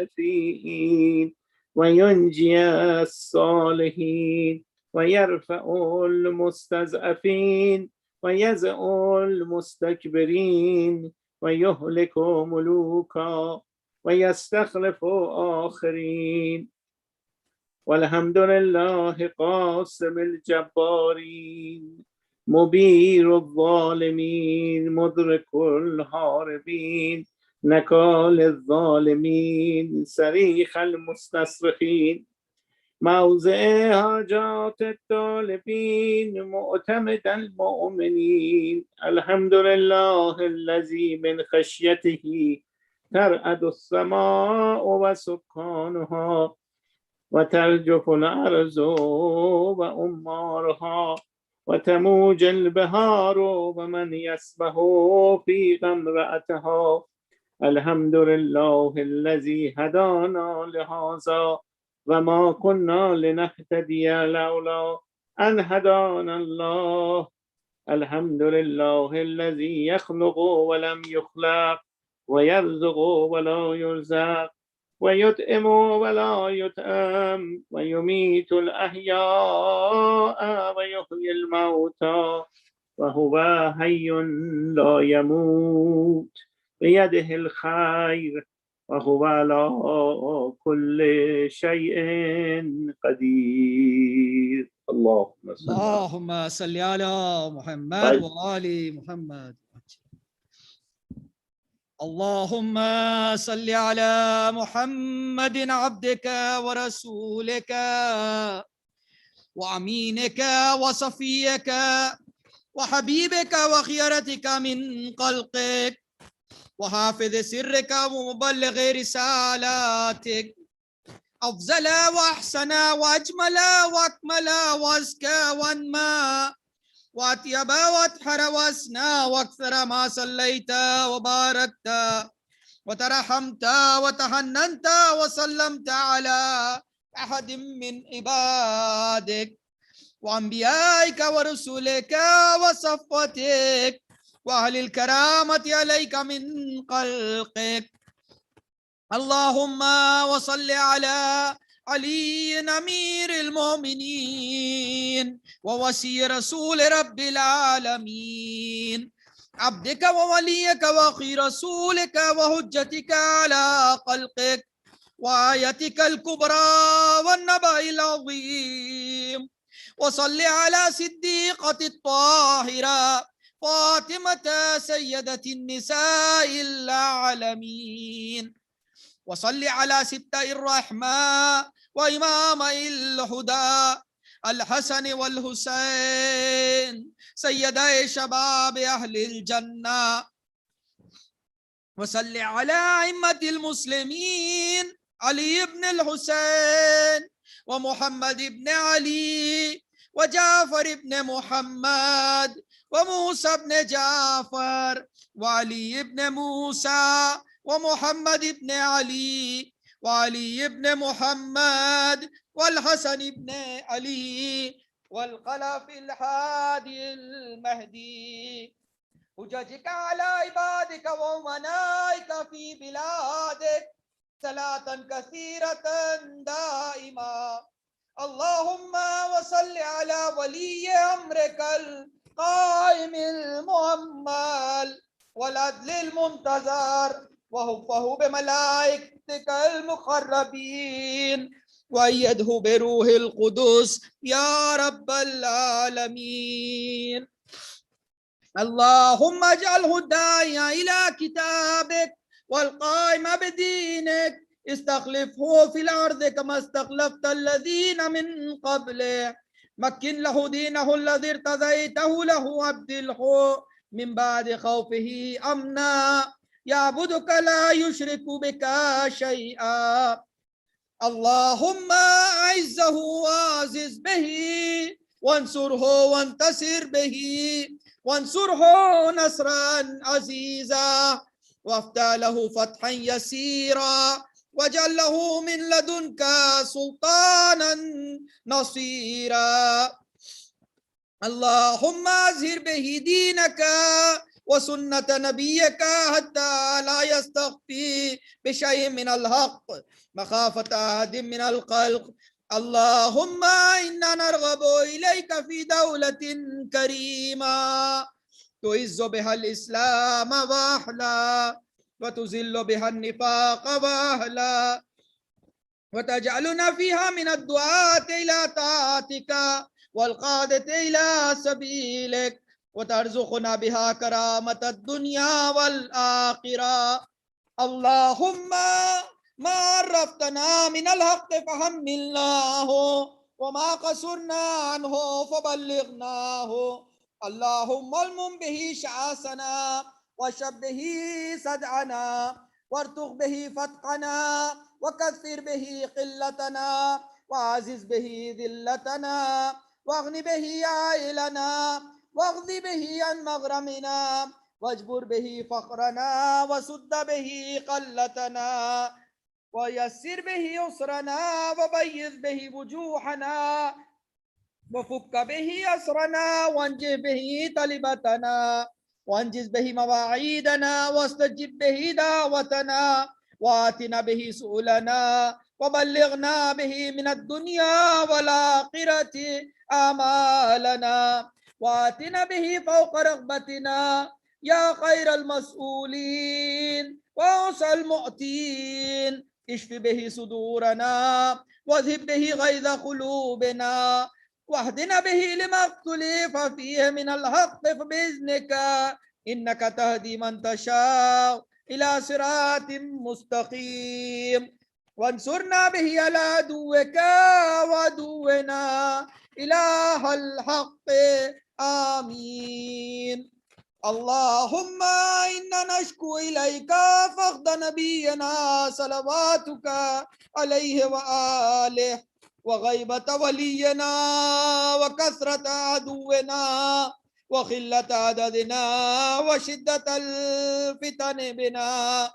الخائفين وينجي الصالحين ويرفع المستضعفين ويزع المستكبرين ويهلك ملوكا ويستخلف آخرين. والحمد لله قاسم الجبارين مبير الظالمين مدرك الهاربين نكال الظالمين صريخ المستصرخين موضع حاجات الطالبين معتمد المؤمنين. الحمد لله الذي من خشيته ترعد السماء وسكانها وترجف الأرض وأمارها وتموج البحار ومن يسبح في غمرتها. الحمد لله الذي هدانا لهذا وما كنا لنهتدي لولا أن هدانا الله. الحمد لله الذي يخلق ولم يخلق ويرزق ولا يرزق ويطعم ولا يطعم ويميت الأحياء ويحيي الموتى وهو حي لا يموت بيده الخير وهو على كل شيء قدير. اللهم صل على محمد وآل محمد. اللهم صل على محمد عبدك ورسولك وأمينك وصفيك وحبيبك وخيرتك من خلقك وحافظ سرك ومبلغ رسالاتك أفضل وأحسن وأجمل وأكمل وأزكى وأنمى وأطيب وأطهر وأسنى وأكثر ما صليت وباركت وترحمت وتحننت وسلمت على أحد من عبادك وأنبيائك ورسلك وصفوتك وأهل الكرامة عليك من خلقك. اللهم وصل على علي أمير المؤمنين ووصي رسول رب العالمين عبدك ووليك وأخي رسولك وحجتك على خلقك وآيتك الكبرى والنبأ العظيم. وصل على صديقة الطاهرة فاطمة سيدة النساء العالمين. وصل على سبتي الرحمة وإمامي الهدى الحسن والحسين سيدي شباب أهل الجنة. وصل على أئمة المسلمين علي بن الحسين ومحمد بن علي وجعفر بن محمد وموسى بن جعفر وعلي بن موسى ومحمد بن علي وعلي بن محمد والحسن بن علي والخلف الحادي المهدي حججك على عبادك وأمنائك في بلادك صلاة كثيرة دائما اللهم وصل على ولي أمرك القائم المؤمل والعدل المنتظر وحفه بملائكتك المقربين وأيده بروح القدس يا رب العالمين اللهم اجعله الداعي إلى كتابك والقائم بدينك استخلفه في الأرض كما استخلفت الذين من قبله مكن له دينه الذي ارتضيته له أبدله من بعد خوفه أمنا يعبدك لا يشرك بك شيئا اللهم أعزه وأعزز به وانصره وانتصر به وانصره نصرا عزيزا وافتح له فتحا يسيرا واجعل له من لدنك سلطانا نصيرا اللهم أظهر به دينك وسنة نبيك حتى لا يستخفي بشيء من الحق مخافة أحد من الخلق اللهم إنا نرغب إليك في دولة كريمة تعز بها الإسلام وأهله وتذل بها النفاق وأهله وتجعلنا فيها من الدعاة إلى طاعتك والقادة إلى سبيلك وترزقنا بها كرامة الدنيا والآخرة اللهم ما عرفتنا من الحق فحملناه وما قصرنا عنه فبلغناه اللهم المم به شعاسنا وشبه صدعنا وارتق به فتقنا وكثر به قلتنا وعزز به ذلتنا واغن به عائلنا واغض به عن مغرمنا واجبر به فقرنا وسد به قلتنا ويسر به يسرنا وبيض به وجوهنا وفك به أسرنا وانجه به طلبتنا وانجز به مواعيدنا واستجب به دعوتنا وآتنا به سؤلنا وبلغنا به من الدنيا والآخرة آمالنا وآتنا به فوق رغبتنا يا خير المسؤولين وأوسع المؤتين اشف به صدورنا واذهب به غيظ قلوبنا واهدنا به لما اختلف فيه من الحق بإذنك إنك تهدي من تشاء إلى صراط مستقيم وانصرنا به على عدوك وعدونا إله الحق آمين اللهم إنا نشكو إليك فقد نبينا صلواتك عليه وآله وغيبة ولينا وكثرة عدونا وخلة عددنا وشدة الفتن بنا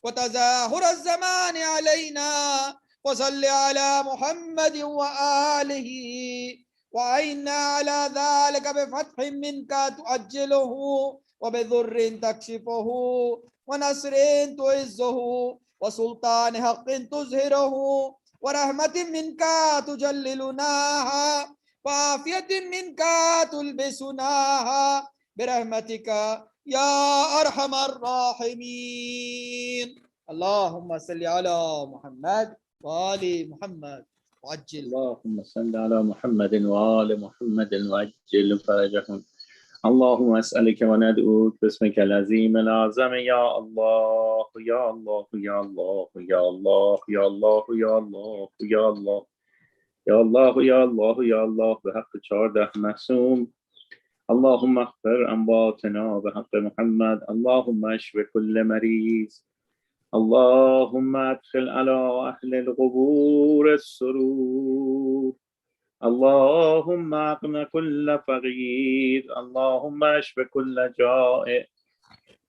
وتزاهر الزمان علينا وصل على محمد وآله وعينا على ذلك بفتح منك تؤجله وبذر تكشفه ونصر تعزه وسلطان حق تظهره ورحمة منك تجللناها وعافية منك تلبسناها برحمتك يا أرحم الراحمين اللهم صل على محمد وآل محمد وعجل اللهم صل على محمد وآل محمد وعجل فرجهم اللهم أسألك وندعوك باسمك العظيم الأعظم يا الله يا الله يا الله يا الله يا الله يا الله يا الله يا الله يا الله يا الله بحق 14 معصوم اللهم اغفر أمواتنا بحق محمد اللهم اشف كل مريض اللهم ادخل على أهل القبور السرور اللهم أغن كل فقير اللهم اشف كل جائع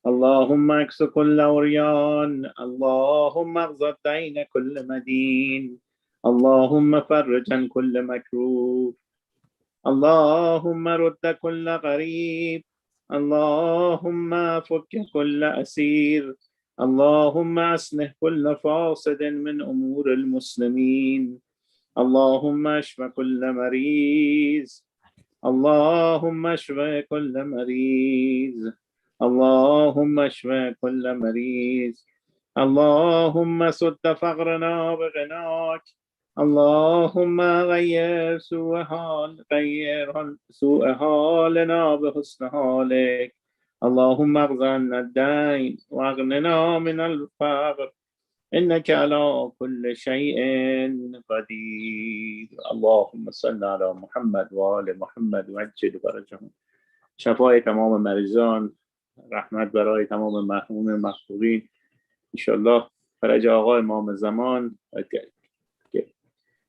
اللهم اكس كل عريان اللهم اغض دين كل مدين اللهم فرج عن كل مكروه، اللهم رد كل غريب، اللهم فك كل أسير، اللهم أصلح كل فاسد من أمور المسلمين، اللهم اشف كل مريض، اللهم اشف كل مريض، اللهم اشف كل مريض، اللهم سد فقرنا بغناك، اللهم غير سوء حالنا بحسن حالك، اللهم اغض عنا الدين واغننا من الفقر إنك على كل شيء قدير. اللهم صل على محمد وآل محمد وعجل فرجهم. شفای تمام مریضان، رحمت برای تمام محرومین مخطوبین، انشالله فرج آقا امام زمان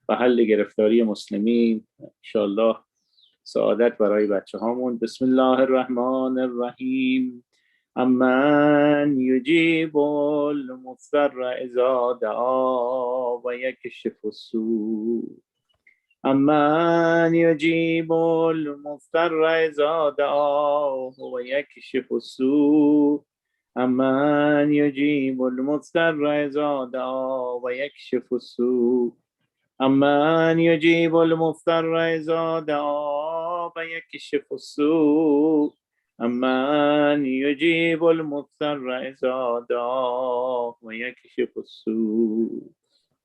و حل گرفتاری مسلمین، انشالله سعادت برای بچه هامون. بسم الله الرحمن الرحیم. امن یجیب المضطر اذا دعا و یکشف السوء، امن یجیب المضطر اذا دعا و یکشف السوء، امن یجیب المضطر اذا دعا و یکشف السوء، امن یجیب المضطر اذا دعا و یکشف السوء، امن یجیب المضطر اذا دعا و یکشف السوء.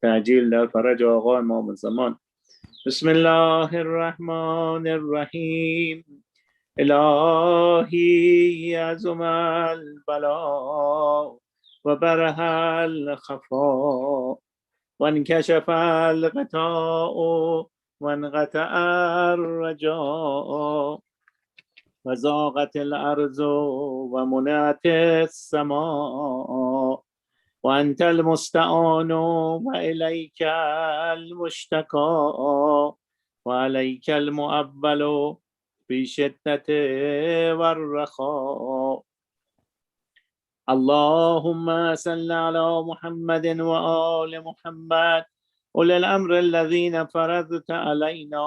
تعجیل در فرج آقا امام زمان. بسم الله الرحمن الرحیم. الهی عظم البلاء و برح الخفا و انکشف الغطاء و انقطع الرجاء و ضاقت الارض و منعت السماء و انت المستعان و الیک المشتکا و علیک المؤول فی شدت و الرخاء. اللهم صل على محمد وآل محمد أولي الأمر الذين فرضت علينا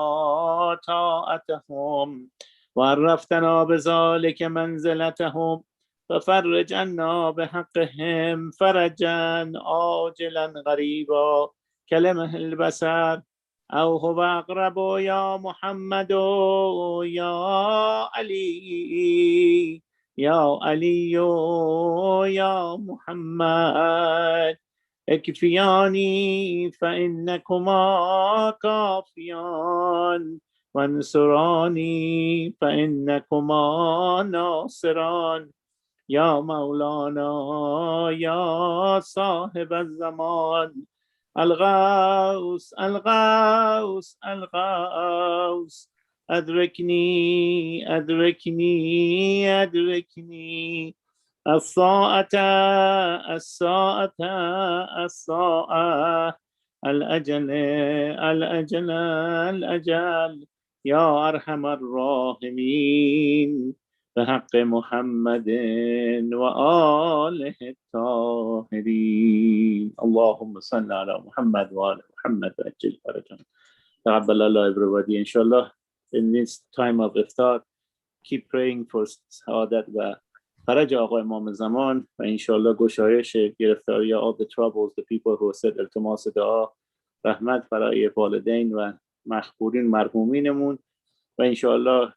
طاعتهم وعرفتنا بذلك منزلتهم، ففرج عنا بحقهم فرجا عاجلا غريبا كلمه البصر أو هو أقرب يا محمد يا علي يا علي يا محمد اكفياني فإنكما كافيان وانصراني فإنكما ناصران يا مولانا يا صاحب الزمان الغوث الغوث الغوث أدركني أدركني أدركني الساعة الساعة الساعة الأجل الأجل الأجل يا أرحم الراحمين بحق محمد وآله الطاهرين. اللهم صل على محمد وآل محمد وعجل فرجهم. تقبل Allah everybody. Inshallah, in this time of iftar, keep praying for سعادت و فرج آقا امام زمان و انشالله گشایش گرفتاری all the troubles, the people who said التماس دعا، رحمت برای والدین و مخبورین مرحومینمون و انشالله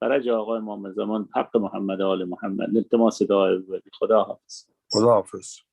فرج آقا امام زمان حق محمد و آل محمد. التماس دعا. خدا حافظ. خدا حافظ.